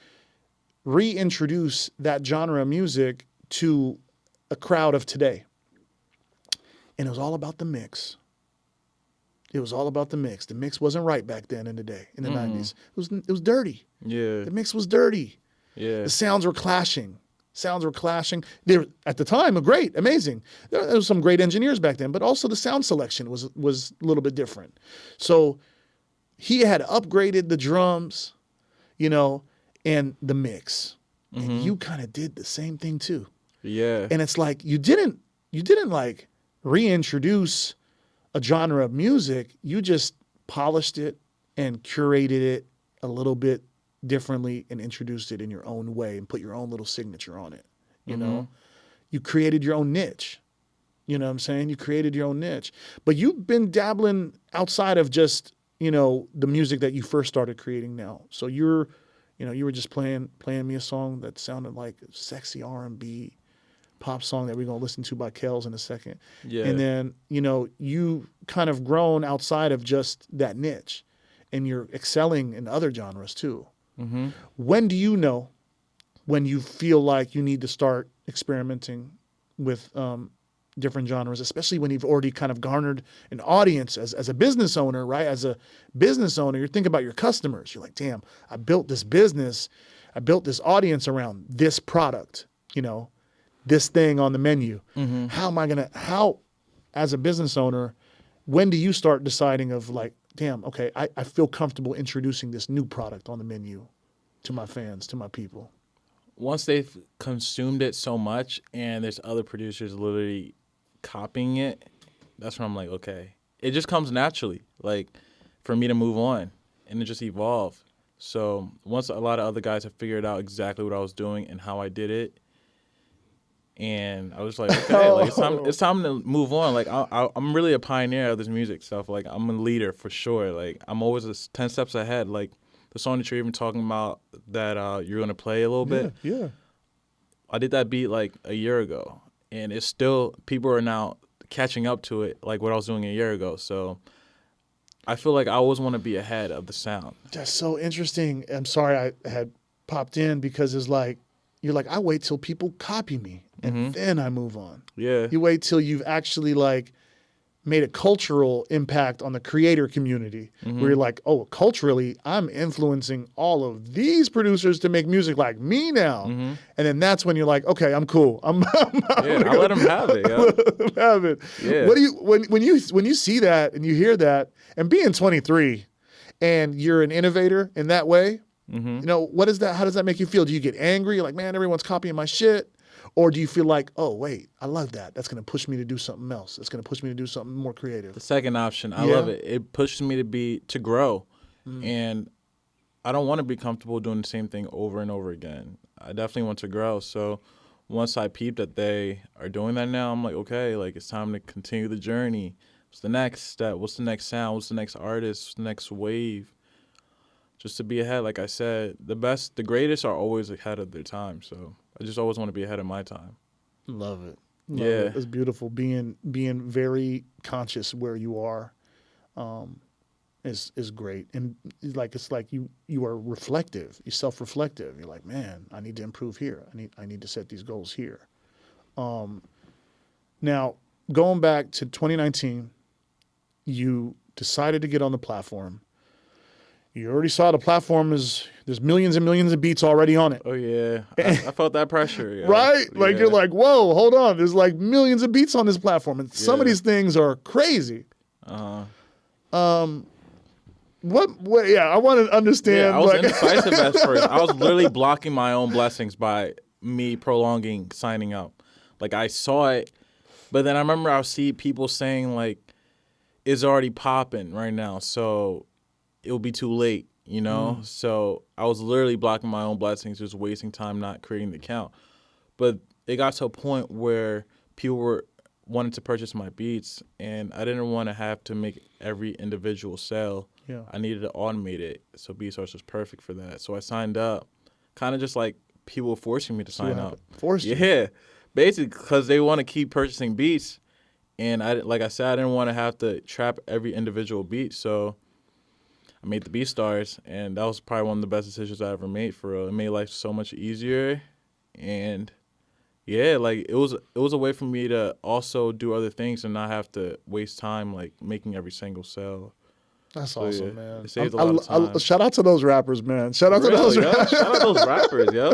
reintroduce that genre of music to a crowd of today, and it was all about the mix. It was all about the mix. The mix wasn't right back then in the day, in the 90s. It was dirty. Yeah, the mix was dirty. Yeah. The sounds were clashing. They were, at the time, great, amazing. There was some great engineers back then, but also the sound selection was a little bit different. So he had upgraded the drums, you know, and the mix. And you kind of did the same thing too. Yeah. And it's like you didn't like reintroduce a genre of music. You just polished it and curated it a little bit differently and introduced it in your own way and put your own little signature on it. You know, you created your own niche. You know what I'm saying? You created your own niche, but you've been dabbling outside of just, you know, the music that you first started creating now. So you were just playing me a song that sounded like a sexy R&B pop song that we're going to listen to by Kels in a second. Yeah. And then, you know, you kind of grown outside of just that niche and you're excelling in other genres too. When do you know when you feel like you need to start experimenting with different genres, especially when you've already kind of garnered an audience as a business owner, right? As a business owner, you're thinking about your customers. You're like, damn, I built this business. I built this audience around this product, you know, this thing on the menu. How, as a business owner, when do you start deciding of like, damn, okay, I feel comfortable introducing this new product on the menu to my fans, to my people? Once they've consumed it so much and there's other producers literally copying it, that's when I'm like, okay. It just comes naturally, like, for me to move on and it just evolve. So once a lot of other guys have figured out exactly what I was doing and how I did it, and I was like, okay, like it's time to move on. Like I'm really a pioneer of this music stuff. Like I'm a leader for sure. Like I'm always 10 steps ahead. Like the song that you're even talking about that you're gonna play a little bit. Yeah. I did that beat like a year ago, and it's still people are now catching up to it, like what I was doing a year ago. So I feel like I always want to be ahead of the sound. That's so interesting. I'm sorry I had popped in because it's like, you're like, I wait till people copy me and then I move on. Yeah. You wait till you've actually like made a cultural impact on the creator community where you're like, oh, culturally, I'm influencing all of these producers to make music like me now. And then that's when you're like, okay, I'm cool. I let them have it. Yeah. Let them have it. Yeah. What do you when you see that and you hear that, and being 23 and you're an innovator in that way, you know, what is that? How does that make you feel? Do you get angry? You're like, man, everyone's copying my shit. Or do you feel like, oh, wait, I love that. That's going to push me to do something else. It's going to push me to do something more creative. The second option, I love it. It pushes me to grow. And I don't want to be comfortable doing the same thing over and over again. I definitely want to grow. So once I peep that they are doing that now, I'm like, okay, like it's time to continue the journey. What's the next step? What's the next sound? What's the next artist? What's the next wave? Just to be ahead, like I said, the greatest are always ahead of their time. So I just always want to be ahead of my time. Love it. Yeah. It's beautiful. Being very conscious where you are is great. And it's like you are reflective. You're self-reflective. You're like, man, I need to improve here. I need to set these goals here. Now, going back to 2019, you decided to get on the platform. You already saw the platform there's millions and millions of beats already on it. Oh, yeah. I felt that pressure. Yeah. Right? Like, yeah. You're like, whoa, hold on. There's like millions of beats on this platform. And some of these things are crazy. Uh-huh. What yeah, I want to understand. Yeah, I was indecisive at first. I was literally blocking my own blessings by me prolonging signing up. Like, I saw it, but then I remember I would see people saying, like, it's already popping right now, so it'll be too late, you know? So I was literally blocking my own blessings, just wasting time not creating the account. But it got to a point where people wanted to purchase my beats, and I didn't want to have to make every individual sale. Yeah. I needed to automate it, so BeatStars was perfect for that. So I signed up, kind of just like people forcing me to sign up. Forced you. Yeah, basically because they want to keep purchasing beats, and like I said, I didn't want to have to trap every individual beat, so I made the BeatStars, and that was probably one of the best decisions I ever made. For real, it made life so much easier, and yeah, like it was a way for me to also do other things and not have to waste time like making every single sale. That's So, awesome, yeah, man. it saved a lot of time. Shout out to those rappers, man. Shout out to those rappers. Shout out those rappers, yo.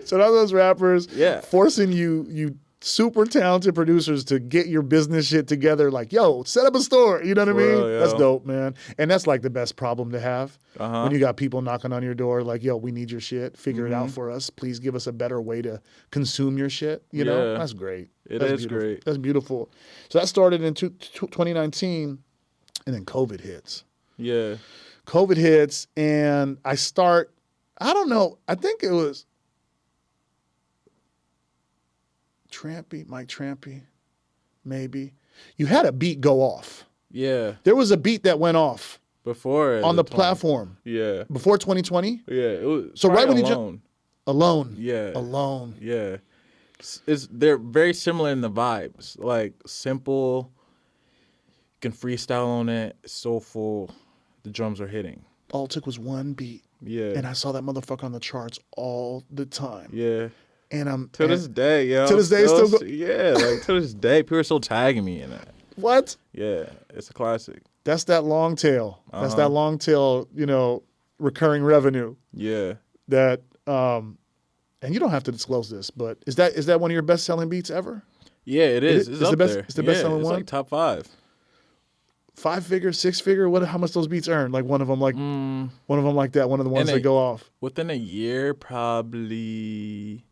Shout out to those rappers. Yeah. Forcing you super talented producers to get your business shit together. Like, yo, set up a store. You know what I mean? real, yo. That's dope, man. And that's like the best problem to have. Uh-huh. When you got people knocking on your door like, yo, we need your shit. Figure it out for us. Please give us a better way to consume your shit. You know? Yeah. That's great. It is great. That's beautiful. So that started in 2019, and then COVID hits. Yeah. COVID hits, and I don't know, I think it was Mike Trampy, maybe. You had a beat go off. Yeah. There was a beat that went off Before on the platform. Yeah. Before 2020? Yeah. It was So right when Alone. Alone. Yeah. Alone. Yeah. They're very similar in the vibes. Like simple, you can freestyle on it, soulful, the drums are hitting. All it took was one beat. Yeah. And I saw that motherfucker on the charts all the time. Yeah. And I'm To this day, yo. To this day, yeah, like to this day, people are still tagging me in that. What? Yeah, it's a classic. That's that long tail. That's that long tail, recurring revenue Yeah. that and you don't have to disclose this, but is that one of your best selling beats ever? Yeah, it is. It's It's the up best- there. it's the best-selling it's one? like top 5. 5-figure, 6-figure? What? How much those beats earn? Like one of them, like one of them, like that. One of the ones And that go off. Within a year, probably.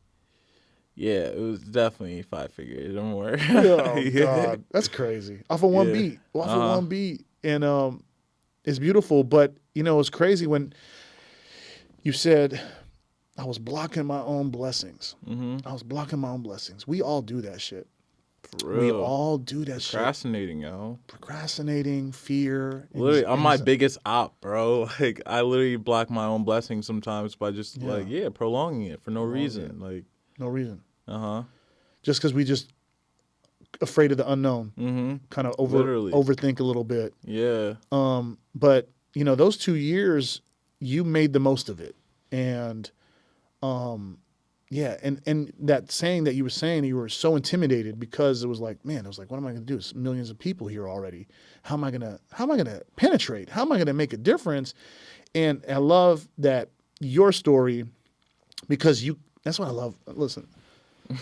Yeah, it was definitely 5 figures or more. Oh Yeah. God, that's crazy. Off of one Yeah. beat, one beat, and it's beautiful. But it's crazy when you said, "I was blocking my own blessings." I was blocking my own blessings. We all do that shit. For real. We all do that shit. Procrastinating, yo. Procrastinating, fear. Literally, I'm my biggest op, bro. Like, I literally block my own blessings sometimes by just, prolonging it for no reason. Like, no reason. uh-huh. Just because we just afraid of the unknown. Kind of overthink a little bit. Yeah. But those 2 years, you made the most of it, and and that saying that you were saying, you were so intimidated because it was like, man, what am I going to do? There's millions of people here already. How am I going to penetrate? How am I going to make a difference? And I love that your story, because that's what I love. Listen,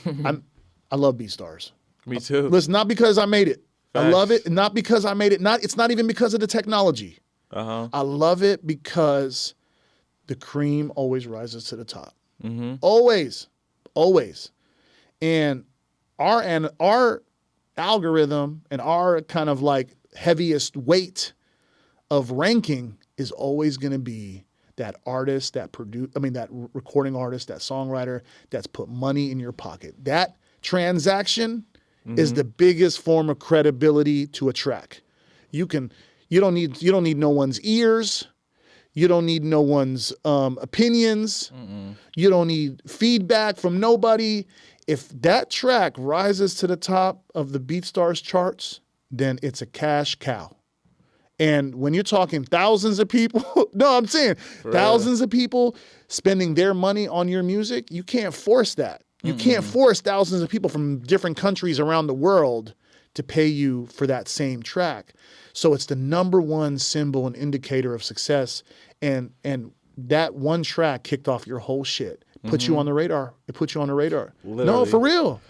I love BeatStars. Me too. Listen, not because I made it. Facts. I love it. Not because I made it. It's not even because of the technology. I love it because the cream always rises to the top. Always. And our algorithm and our kind of like heaviest weight of ranking is always going to be that artist, that recording artist, that songwriter that's put money in your pocket. That transaction is the biggest form of credibility to a track. You don't need no one's ears. You don't need no one's opinions. You don't need feedback from nobody. If that track rises to the top of the BeatStars charts, then it's a cash cow. And when you're talking thousands of people, I'm saying thousands of people spending their money on your music, you can't force that. You can't force thousands of people from different countries around the world to pay you for that same track. So it's the number one symbol and indicator of success. And that one track kicked off your whole shit. Put you on the radar. It put you on the radar. Literally. No, for real.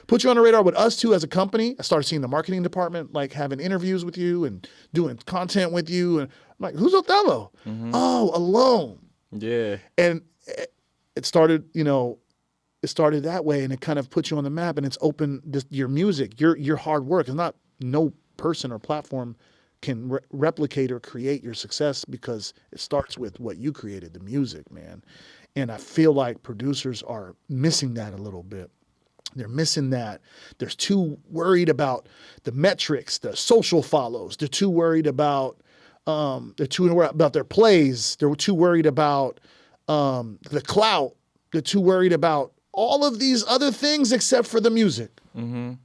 Put you on the radar with us too as a company. I started seeing the marketing department like having interviews with you and doing content with you. And I'm like, who's Othello? Oh, Alone. Yeah. And it started, it started that way, and it kind of put you on the map, and it's opened your music, your hard work. It's not, no person or platform can replicate or create your success, because it starts with what you created, the music, man. And I feel like producers are missing that a little bit. They're missing that. They're too worried about the metrics, the social follows. They're too worried about their plays. They're too worried about the clout. They're too worried about all of these other things except for the music. And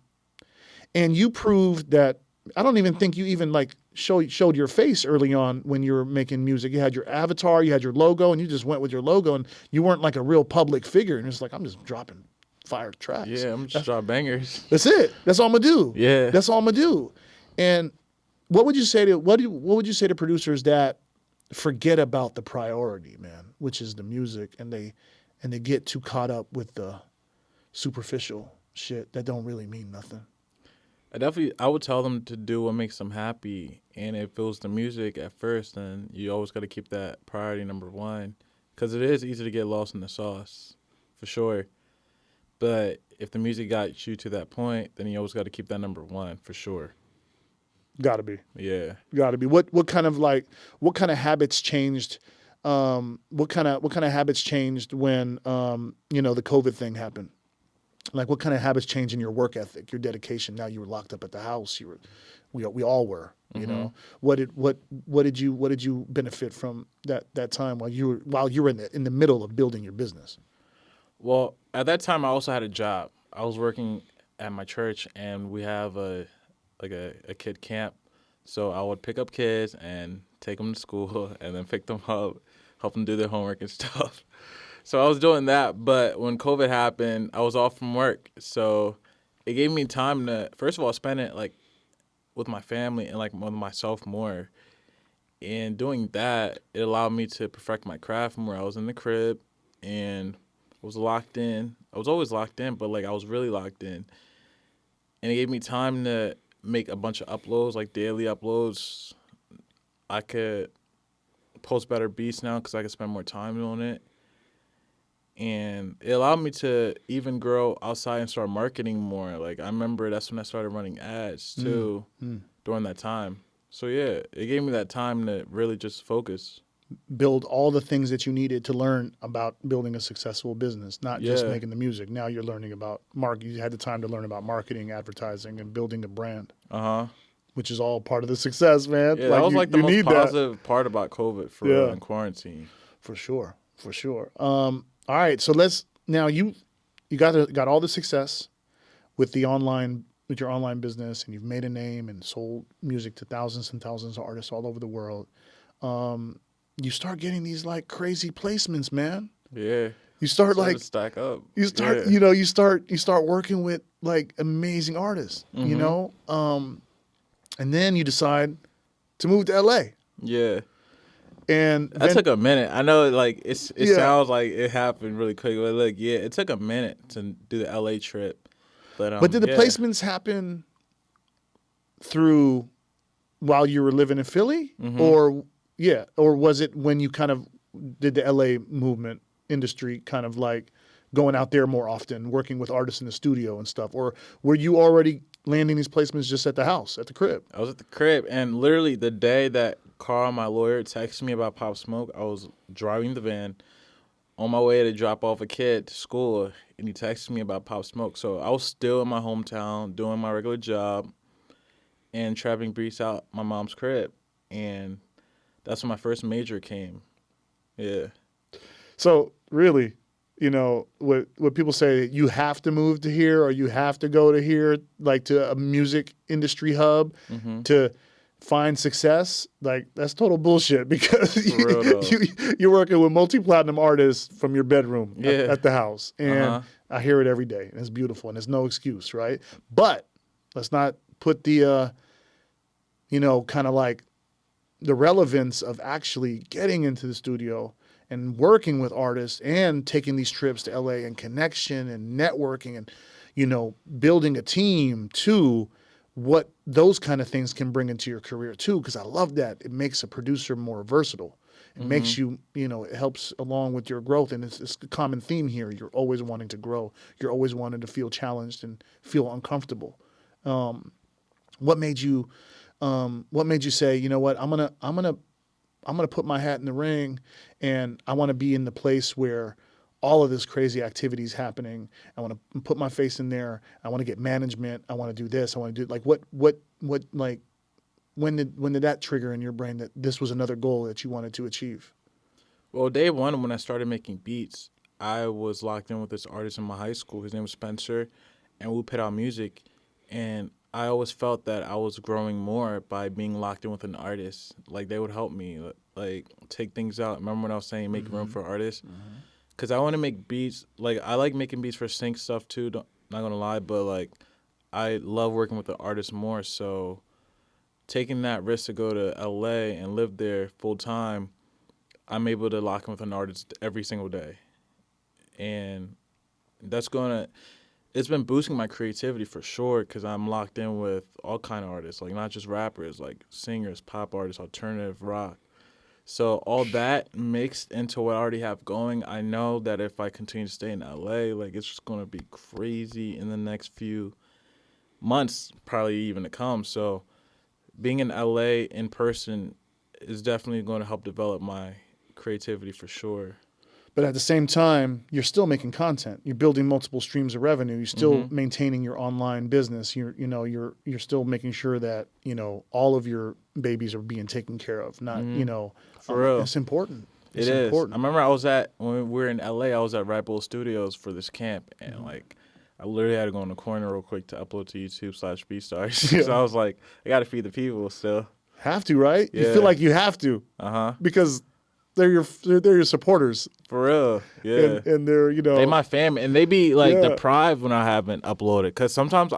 you proved that. I don't even think you even like showed your face early on when you were making music. You had your avatar, you had your logo, and you just went with your logo, and you weren't like a real public figure. And it's like, I'm just dropping fire tracks. Yeah, I'm just dropping bangers. That's it. That's all I'm gonna do. Yeah. That's all I'm gonna do. And what would you say to producers that forget about the priority, man, which is the music, and they get too caught up with the superficial shit that don't really mean nothing? I would tell them to do what makes them happy, and if it was the music at first, then you always got to keep that priority number one, because it is easy to get lost in the sauce, for sure. But if the music got you to that point, then you always got to keep that number one, for sure. Got to be. Yeah. Got to be. What kind of habits changed? What kind of habits changed when the COVID thing happened? Like, what kind of habits changed in your work ethic, your dedication? Now you were locked up at the house. We all were. You know, what did you benefit from that time while you were in the middle of building your business? Well, at that time, I also had a job. I was working at my church, and we have a kid camp. So I would pick up kids and take them to school, and then pick them up, help them do their homework and stuff. So I was doing that, but when COVID happened, I was off from work. So it gave me time to, first of all, spend it like with my family and like with myself more. And doing that, it allowed me to perfect my craft more. I was in the crib and I was locked in. I was always locked in, but like I was really locked in. And it gave me time to make a bunch of uploads, like daily uploads. I could post better beats now because I could spend more time on it. And it allowed me to even grow outside and start marketing more. Like I remember that's when I started running ads too during that time. So yeah, it gave me that time to really just focus. Build all the things that you needed to learn about building a successful business, not just Yeah. making the music. Now you're learning about you had the time to learn about marketing, advertising, and building a brand, which is all part of the success, man. Yeah, that was like the you most need positive part about COVID for real in quarantine. For sure. All right, so now you got all the success with your online business, and you've made a name and sold music to thousands and thousands of artists all over the world. You start getting these like crazy placements, man. Yeah. You start Started like to stack up. you start Yeah. you start working with like amazing artists, and then you decide to move to LA. Yeah. And That took a minute. I know, like it Yeah. sounds like it happened really quick, but look, yeah, it took a minute to do the LA trip. But did the yeah. placements happen through while you were living in Philly, or was it when you kind of did the LA movement industry, kind of like going out there more often, working with artists in the studio and stuff, or were you already landing these placements just at the house, at the crib? I was at the crib, and literally the day that Carl, my lawyer, texted me about Pop Smoke, I was driving the van on my way to drop off a kid to school, and he texted me about Pop Smoke. So I was still in my hometown doing my regular job and trapping beats out my mom's crib, and that's when my first major came. Yeah. So really, what people say, you have to move to here or you have to go to here, like to a music industry hub to find success, like that's total bullshit, because you're working with multi-platinum artists from your bedroom at the house. And I hear it every day, and it's beautiful, and there's no excuse, right? But let's not put the, kind of like the relevance of actually getting into the studio and working with artists and taking these trips to LA and connection and networking and, building a team to what those kind of things can bring into your career too. Because I love that. It makes a producer more versatile. It makes you, it helps along with your growth. And it's a common theme here. You're always wanting to grow. You're always wanting to feel challenged and feel uncomfortable. What made you say, you know what, I'm gonna put my hat in the ring, and I want to be in the place where all of this crazy activity is happening. I want to put my face in there. I want to get management. I want to do this. I want to do like when did that trigger in your brain that this was another goal that you wanted to achieve? Well, day one, when I started making beats, I was locked in with this artist in my high school. His name was Spencer, and we put out music. And I always felt that I was growing more by being locked in with an artist. Like, they would help me, like, take things out. Remember when I was saying make room for artists? Because I want to make beats. Like, I like making beats for sync stuff, too, not going to lie. But, like, I love working with the artist more. So taking that risk to go to L.A. and live there full-time, I'm able to lock in with an artist every single day. And that's it's been boosting my creativity for sure, because I'm locked in with all kind of artists, like not just rappers, like singers, pop artists, alternative rock. So all that mixed into what I already have going, I know that if I continue to stay in LA, like it's just going to be crazy in the next few months, probably even to come. So being in LA in person is definitely going to help develop my creativity for sure. But at the same time, you're still making content. You're building multiple streams of revenue. You're still maintaining your online business. You're still making sure that, all of your babies are being taken care of. Not, For real. It's important. It's important. I remember when we were in LA, I was at Red Bull Studios for this camp, and like I literally had to go in the corner real quick to upload to YouTube /BeatStars. So I was like, I got to feed the people still. Have to, right? Yeah. You feel like you have to. Because they're your supporters. For real, yeah. And they're, you know, They my family, and they be like Yeah. deprived when I haven't uploaded. Because sometimes,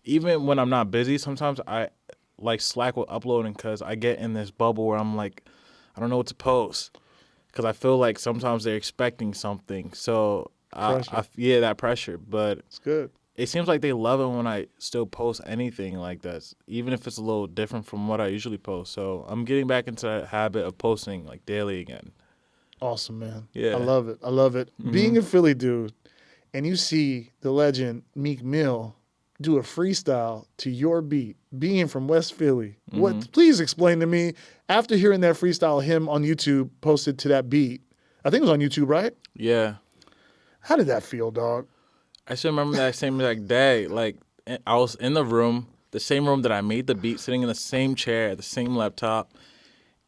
even when I'm not busy, sometimes I like slack with uploading because I get in this bubble where I'm like, I don't know what to post. Because I feel like sometimes they're expecting something. So, yeah, that pressure. But it's good. it seems like they love it when I still post anything like that, even if it's a little different from what I usually post. So I'm getting back into that habit of posting like daily again. Awesome, man. Yeah. I love it. I love it. Being a Philly dude, and you see the legend Meek Mill do a freestyle to your beat, being from West Philly. What? Please explain to me, after hearing that freestyle, him on YouTube posted to that beat. I think it was on YouTube, right? Yeah. How did that feel, dog? I still remember that same exact day. Like, I was in the room, the same room that I made the beat, sitting in the same chair, the same laptop,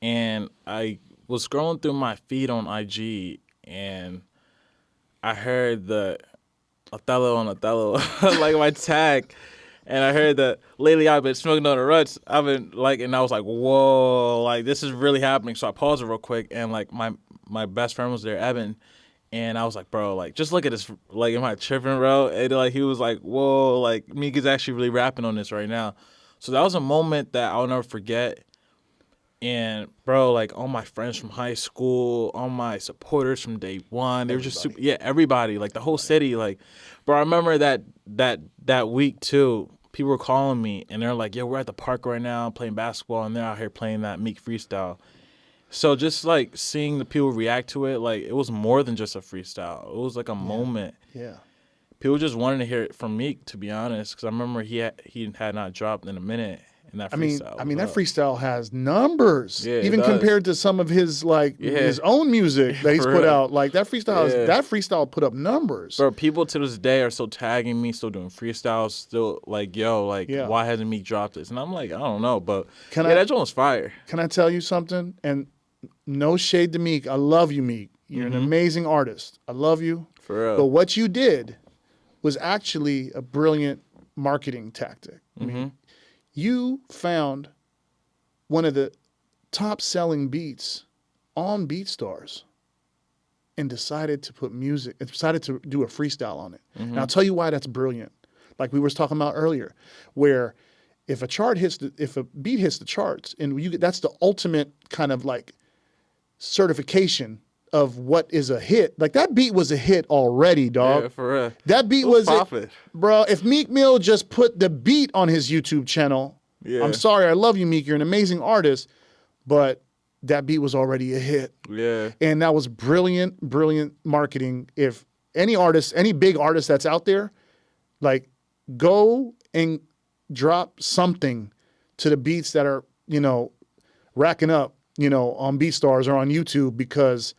and I was scrolling through my feed on IG, and I heard the Othello on Othello, like my tag, and I heard that lately I've been smoking on the ruts. I've been like, and I was like, whoa, like this is really happening. So I paused it real quick, and like my best friend was there, Evan. And I was like, bro, like, just look at this. Like, am I tripping, bro? And like, he was like, whoa, like, Meek is actually really rapping on this right now. So that was a moment that I'll never forget. And bro, like, all my friends from high school, all my supporters from day one, they were just super. Yeah, everybody, like the whole city, like, bro. I remember that week too. People were calling me, and they're like, yo, we're at the park right now playing basketball, and they're out here playing that Meek freestyle. So just like seeing the people react to it, like it was more than just a freestyle. It was like a moment. Yeah. People just wanted to hear it from Meek, to be honest, because I remember he had not dropped in a minute in that freestyle. I mean that freestyle has numbers, Yeah, even compared to some of his his own music that he's For put real. out. Like that freestyle put up numbers. Bro, people to this day are still tagging me, still doing freestyles, still like, yo, like, why hasn't Meek dropped this? And I'm like, I don't know, but that joint was fire. Can I tell you something? And no shade to Meek. I love you, Meek. You're an amazing artist. I love you. For real. But what you did was actually a brilliant marketing tactic. I mean, you found one of the top-selling beats on BeatStars and decided to do a freestyle on it. And I'll tell you why that's brilliant. Like we were talking about earlier, where if a beat hits the charts, and that's the ultimate kind of like certification of what is a hit. Like that beat was a hit already, dog. Yeah, for real. That beat was it, bro. If Meek Mill just put the beat on his YouTube channel, I'm sorry, I love you, Meek. You're an amazing artist, but that beat was already a hit. Yeah. And that was brilliant, brilliant marketing. If any artist, any big artist that's out there, like go and drop something to the beats that are, racking up, on BeatStars or on YouTube, because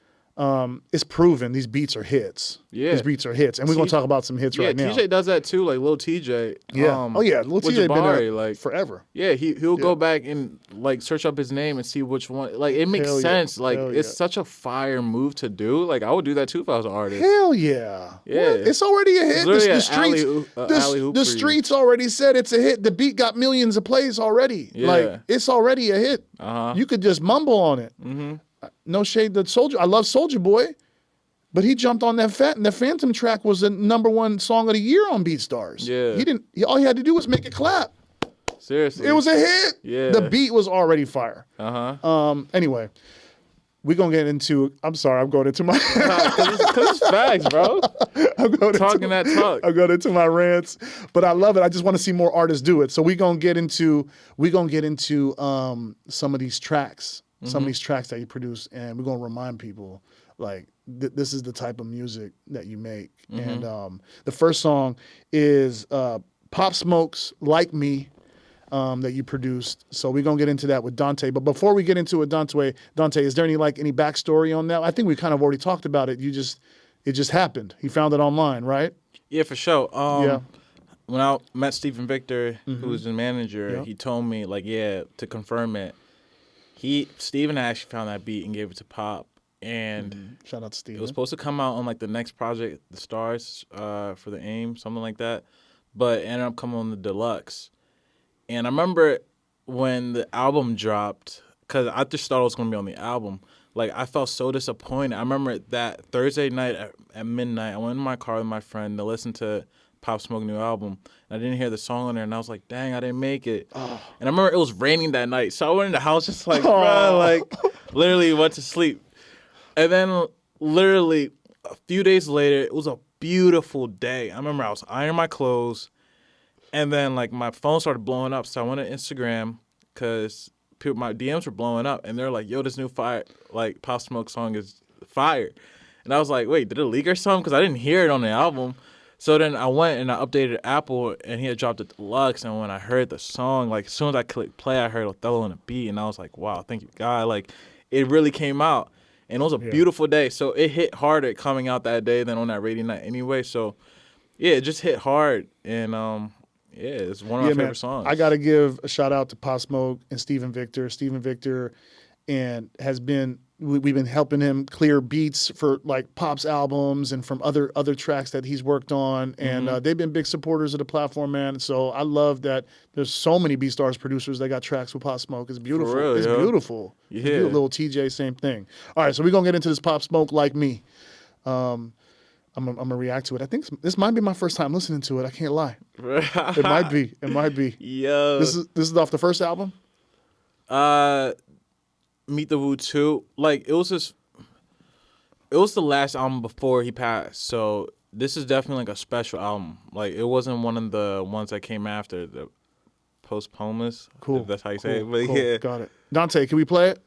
it's proven these beats are hits. Yeah. These beats are hits. And we're going to talk about some hits right now. TJ does that too, like Lil TJ. Yeah. Lil TJ been there like forever. Yeah, he'll go back and like search up his name and see which one. Like it makes sense. Like it's such a fire move to do. Like I would do that too if I was an artist. Hell yeah. Yeah. What? It's already a hit. The streets streets already said it's a hit. The beat got millions of plays already. Yeah. Like it's already a hit. You could just mumble on it. No shade to Soulja. I love Soulja Boy, but he jumped on that the Phantom track was the #1 song of the year on BeatStars. Yeah. All he had to do was make it clap. Seriously. It was a hit. Yeah. The beat was already fire. Anyway, we're going to get into, I'm sorry, I'm going into my... Because it's facts, bro. I'm going into my rants, but I love it. I just want to see more artists do it. So we're going to get into some of these tracks. Some of these tracks that you produce, and we're going to remind people, like, this is the type of music that you make. And the first song is Pop Smoke's Like Me, that you produced. So we're going to get into that with Dante. But before we get into it, Dante, is there any backstory on that? I think we kind of already talked about it. It just happened. He found it online, right? Yeah, for sure. When I met Stephen Victor, who was the manager, he told me, like, to confirm it. Steven actually found that beat and gave it to Pop, and shout out to Steven. It was supposed to come out on like the next project, The Stars, for the AIM, something like that, but it ended up coming on the deluxe. And I remember when the album dropped, because I just thought it was going to be on the album, Like, I felt so disappointed. I remember that Thursday night at midnight, I went in my car with my friend to listen to Pop Smoke's new album. And I didn't hear the song on there, and I was like, dang, I didn't make it. And I remember it was raining that night, so I went in the house just like, bro, like, literally went to sleep. And then literally a few days later, it was a beautiful day. I remember I was ironing my clothes, and then, like, my phone started blowing up, so I went to Instagram because my DMs were blowing up, and they're like, yo, this new fire, like, Pop Smoke song is fire. And I was like, wait, did it leak or something? Because I didn't hear it on the album. So then I went and I updated Apple, and he had dropped it deluxe. And when I heard the song, like, as soon as I clicked play, I heard Othello on the beat, and I was like, wow, thank you, God. Like, it really came out, and it was a beautiful day. So it hit harder coming out that day than on that radio night anyway. So, yeah, it just hit hard, and yeah, it's one of my favorite songs. I got to give a shout out to Pop Smoke and Stephen Victor. Stephen Victor we've been helping him clear beats for like Pop's albums and from other tracks that he's worked on. And they've been big supporters of the platform, man. So I love that there's so many BeatStars producers that got tracks with Pop Smoke. It's beautiful. Real, it's beautiful. Yeah. It's beautiful. Little TJ, same thing. All right, so we're going to get into this Pop Smoke Like Me. I'm gonna react to it. I think this might be my first time listening to it. I can't lie. It might be. It might be. Yo, this is off the first album. Meet the Woo 2. Like, it was the last album before he passed. So this is definitely like a special album. Like, it wasn't one of the ones that came after the postponements. Cool. If that's how you say it. But cool. yeah, Got it. Dante, can we play it?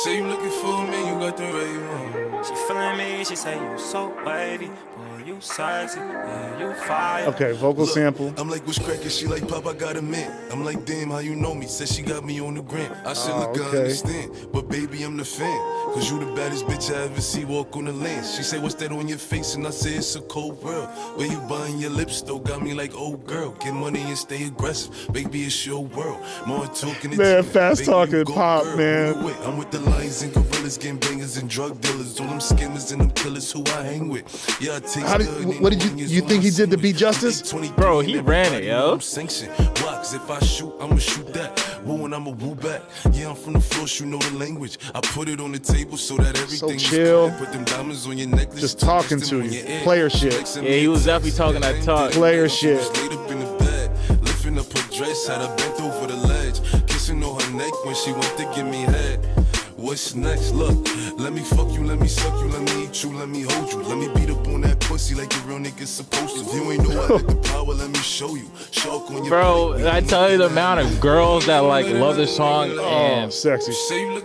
Say you looking for me, you got the right one. She feeling me, she say you so wavy, boy you sexy, yeah you fire. Okay, vocal sample. I'm like, what's crackin'? She like, Pop, I got a man. I'm like, damn, how you know me? Said she got me on the gram. I said, look, I understand, but baby, I'm the fan. Cause you the baddest bitch I ever see walk on the land. She say, what's that on your face? And I say, it's a cold world. Where you buying your lips though? Got me like, oh girl, get money and stay aggressive. Baby, it's your world. More talking. Man, fast talking Pop, man. I'm with the lions and gorillas, gang bangers and drug dealers. All them skimmers and them killers who I hang with. Yeah, I take what did you think he did to beat Justice? Bro, he ran it, yo. Cause if I shoot, I'ma shoot that. Woo and I'ma woo back. Yeah, I'm from the floor, you know the language. I put it on the table so that everything so chill. Put them diamonds on your necklace. Just talking to you. Player shit. Yeah, he was definitely talking that talk. Player shit. Laid up in the bed, lifting up her dress, had her bent over the ledge, kissing on her neck when she went to give me head. What's next? Look, let me fuck you, let me suck you, let me eat you, let me hold you, let me beat up on that pussy like a real nigga supposed to. If you ain't know I had the power, let me show you. Shark on your bro, I tell you the amount of girls that like love this song and sexy.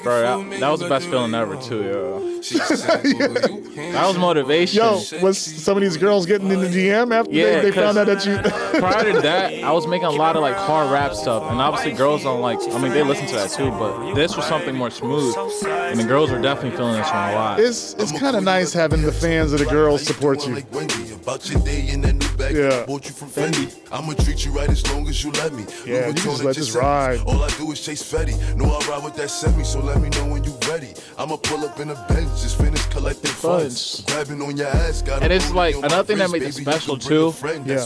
Bro, that was the best feeling ever too, yo. That was motivation. Yo, was some of these girls getting in the DM after they found out that you? Prior to that, I was making a lot of like hard rap stuff, and obviously girls don't like. I mean, they listen to that too, but this was something more smooth, and the girls were definitely feeling this one a lot. It's kind of nice having the fans of the girls support you. Yeah. I'ma treat you right as long as you let me. Yeah, you just let this ride. All I do is chase Fetty. Know I ride with that semi, so let me know when you ready. I'ma pull up in a bench, just finish collecting funds. Grabbing on your ass, and it's like another thing that made it special too. Yeah.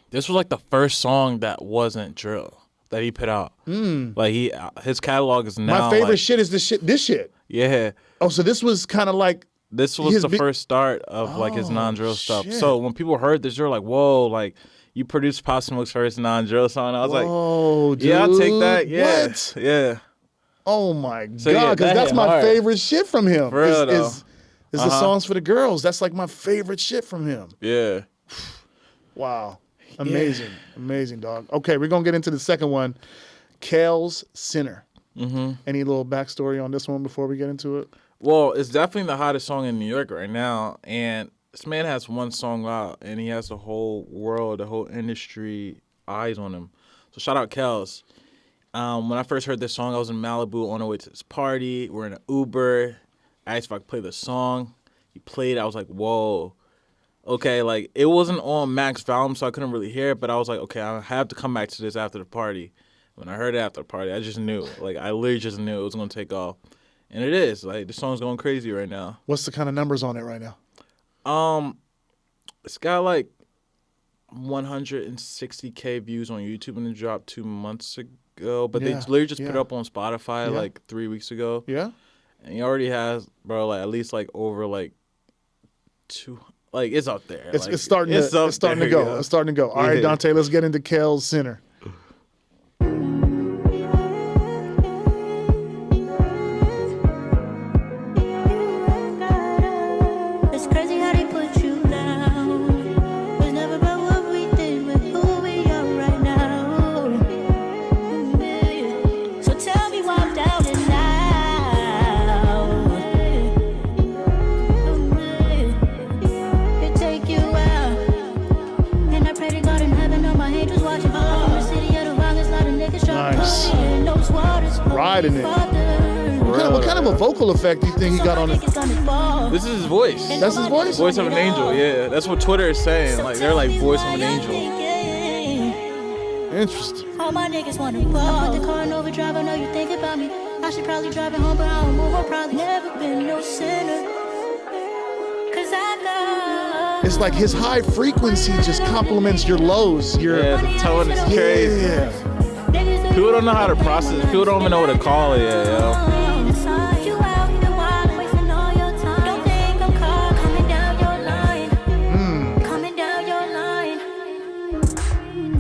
This was like the first song that wasn't drill that he put out. Like his catalog is now. My favorite like, shit is this shit. Yeah. Oh, so this was kind of like. This was the first start of like his non-drill stuff. So when people heard this, they're like, "Whoa!" Like you produced Pop Smoke's first non-drill song. I was like, dude. "Yeah, I'll take that." Yeah, what? Yeah. Oh my god! Yeah, Because that's my favorite shit from him. For real, is the songs for the girls. That's like my favorite shit from him. Yeah. Wow. Amazing. Amazing, dog. Okay, we're gonna get into the second one. Kale's Sinner. Any little backstory on this one before we get into it? Well, it's definitely the hottest song in New York right now, and this man has one song out, and he has the whole world, the whole industry eyes on him. So shout out Kels. When I first heard this song, I was in Malibu on the way to this party. We're in an Uber. I asked if I could play the song. He played. I was like, whoa. Okay, like it wasn't on max volume, so I couldn't really hear it, but I was like, okay, I have to come back to this after the party. When I heard it after the party, I just knew. Like I literally just knew it was gonna take off. And it is. Like, the song's going crazy right now. What's the kind of numbers on it right now? It's got like 160K views on YouTube, and it dropped 2 months ago. But they literally just put it up on Spotify like 3 weeks ago. Yeah. And he already has, bro, like at least like over like 2. Like, it's up there. It's starting to go. It's starting to go. All right, Dante, let's get into Kel's Center. Riding it. What kind of a vocal effect do you think he got on it? This is his voice. That's his voice? Voice of an angel, yeah. That's what Twitter is saying. Like, they're like voice of an angel. Interesting. All my niggas want to ball. I put the car in overdrive, I know you think about me. I should probably drive it home, but I don't move. I'll probably never been no sinner. Cause I know. It's like his high frequency just complements your lows. Yeah, the tone is crazy. Yeah. People don't know how to process it. People don't even know what to call it yet, yo.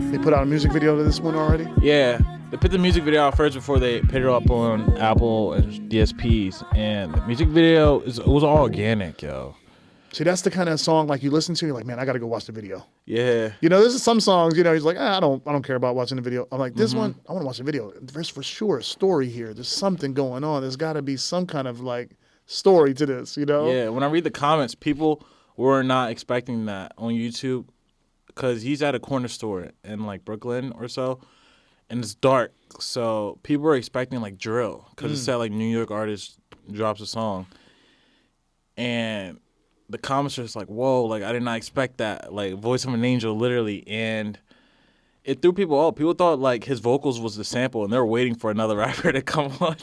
They put out a music video to this one already? Yeah. They put the music video out first before they put it up on Apple and DSPs. And the music video, it was all organic, yo. See, that's the kind of song like you listen to, you're like, man, I got to go watch the video. Yeah. You know, there's some songs, you know, he's like, I don't care about watching the video. I'm like, this one, I want to watch the video. There's for sure a story here. There's something going on. There's got to be some kind of like story to this, you know? Yeah, when I read the comments, people were not expecting that on YouTube because he's at a corner store in like Brooklyn or so, and it's dark. So people were expecting like drill because it said like New York artist drops a song. And the comments are just like, whoa, like I did not expect that. Like voice of an angel, literally. And it threw people off. People thought like his vocals was the sample and they were waiting for another rapper to come on.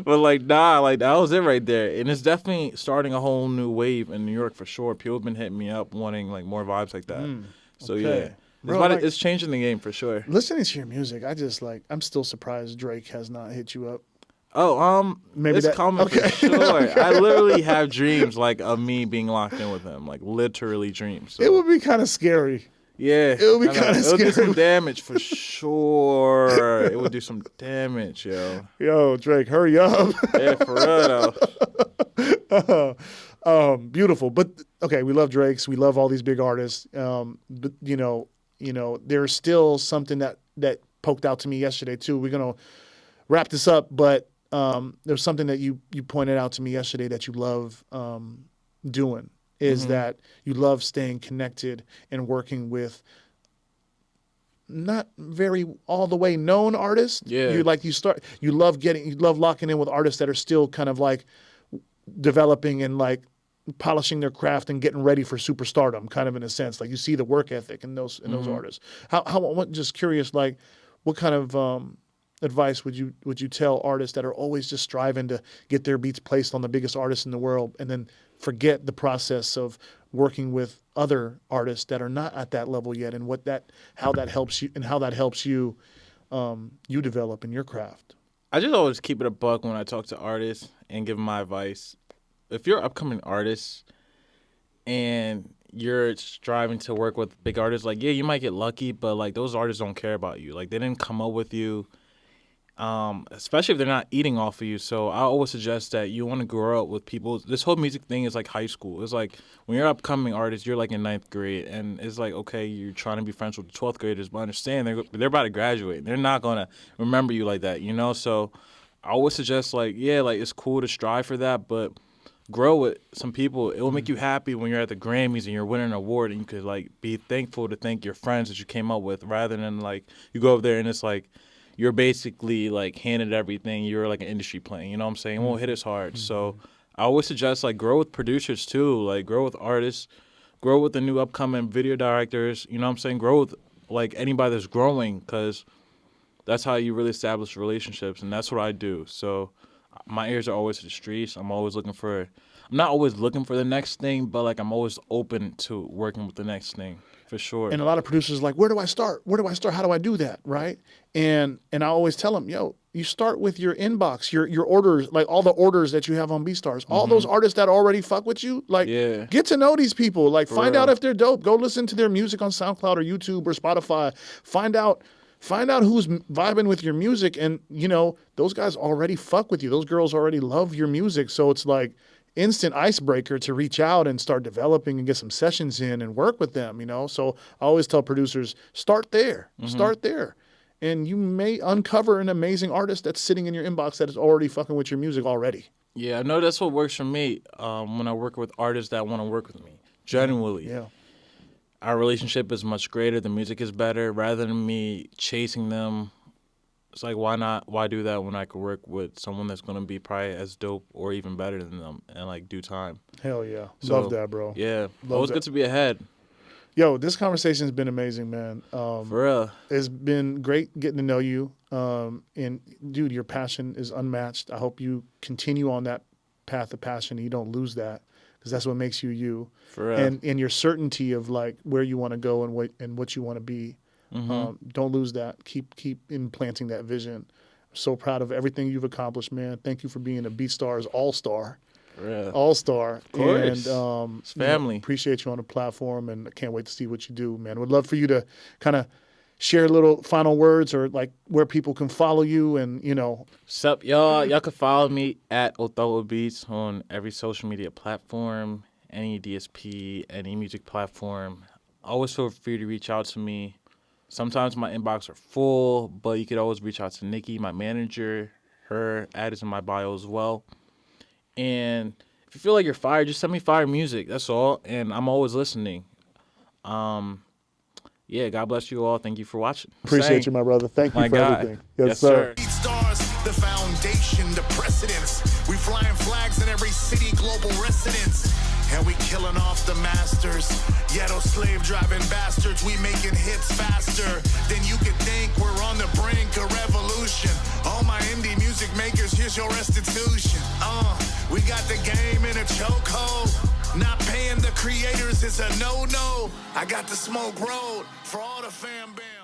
But like, nah, like that was it right there. And it's definitely starting a whole new wave in New York for sure. People have been hitting me up wanting like more vibes like that. So okay. Yeah. It's changing the game for sure. Listening to your music, I'm still surprised Drake has not hit you up. Oh, maybe it's coming for sure. I literally have dreams like of me being locked in with him, like literally dreams. So. It would be kind of scary. Yeah, it would be kind of scary. It would do some damage for sure. It would do some damage, yo. Yo, Drake, hurry up. Yeah, for real though. Beautiful, but okay, we love Drake's. We love all these big artists. But you know, there's still something that poked out to me yesterday too. We're gonna wrap this up, but there's something that you pointed out to me yesterday that you love doing is that you love staying connected and working with not very all the way known artists. Yeah. You love locking in with artists that are still kind of like developing and like polishing their craft and getting ready for superstardom, kind of in a sense. Like you see the work ethic in those artists. I'm just curious, like what kind of advice would you tell artists that are always just striving to get their beats placed on the biggest artists in the world and then forget the process of working with other artists that are not at that level yet, and how that helps you you develop in your craft? I just always keep it a buck when I talk to artists and give them my advice. If you're an upcoming artist and you're striving to work with big artists, like, yeah, you might get lucky, but like those artists don't care about you. Like they didn't come up with you. Especially if they're not eating off of you. So I always suggest that you want to grow up with people. This whole music thing is like high school. It's like when you're an upcoming artist, you're like in 9th grade, and it's like, okay, you're trying to be friends with the 12th graders, but understand they're about to graduate. They're not going to remember you like that, you know? So I always suggest like, yeah, like it's cool to strive for that, but grow with some people. It will make you happy when you're at the Grammys and you're winning an award and you could like be thankful to thank your friends that you came up with, rather than like you go over there and it's like, you're basically like handed everything. You're like an industry playing, you know what I'm saying? It won't hit as hard. So I always suggest like grow with producers too, like grow with artists, grow with the new upcoming video directors, you know what I'm saying? Grow with like anybody that's growing, because that's how you really establish relationships, and that's what I do. So my ears are always to the streets. I'm not always looking for the next thing, but like I'm always open to working with the next thing for sure. And a lot of producers are like, where do I start? Where do I start? How do I do that? Right. And I always tell them, yo, you start with your inbox, your orders, like all the orders that you have on BeatStars, all those artists that already fuck with you, like get to know these people, like find out if they're dope. Go listen to their music on SoundCloud or YouTube or Spotify. Find out who's vibing with your music. And, you know, those guys already fuck with you. Those girls already love your music. So it's like instant icebreaker to reach out and start developing and get some sessions in and work with them, you know? So I always tell producers, start there, start there. And you may uncover an amazing artist that's sitting in your inbox that is already fucking with your music already. Yeah, I know that's what works for me when I work with artists that want to work with me. Genuinely. Yeah. Our relationship is much greater. The music is better. Rather than me chasing them, it's like, why not? Why do that when I could work with someone that's going to be probably as dope or even better than them in like due time? Hell yeah. So, love that, bro. Yeah. Love Always that. good to be ahead. Yo, this conversation has been amazing, man. For real. It's been great getting to know you. And dude, your passion is unmatched. I hope you continue on that path of passion and you don't lose that, because that's what makes you you. For real. And your certainty of like where you want to go and what you want to be. Don't lose that. Keep implanting that vision. I'm so proud of everything you've accomplished, man. Thank you for being a BeatStars All-Star. Yeah. All-Star. Of course. And it's family. Appreciate you on the platform, and I can't wait to see what you do, man. Would love for you to kind of share a little final words or like where people can follow you and, you know. Sup, y'all? Y'all can follow me at Othello Beats on every social media platform, any DSP, any music platform. Always feel free to reach out to me. Sometimes my inbox are full, but you could always reach out to Nikki, my manager. Her ad is in my bio as well. And if you feel like you're fired, just send me fire music. That's all. And I'm always listening. Yeah, God bless you all. Thank you for watching. Appreciate you, my brother. Thank you My for guy. everything. Yes, sir. BeatStars, the foundation, the precedence. We flying flags in every city, global residence. And we killing off the masters. Ghetto slave driving bastards. We making hits faster than you could think. We're on the brink of revolution. All my indie music makers, here's your restitution. We got the game in a chokehold. Not paying the creators is a no-no. I got the smoke road for all the fan bands.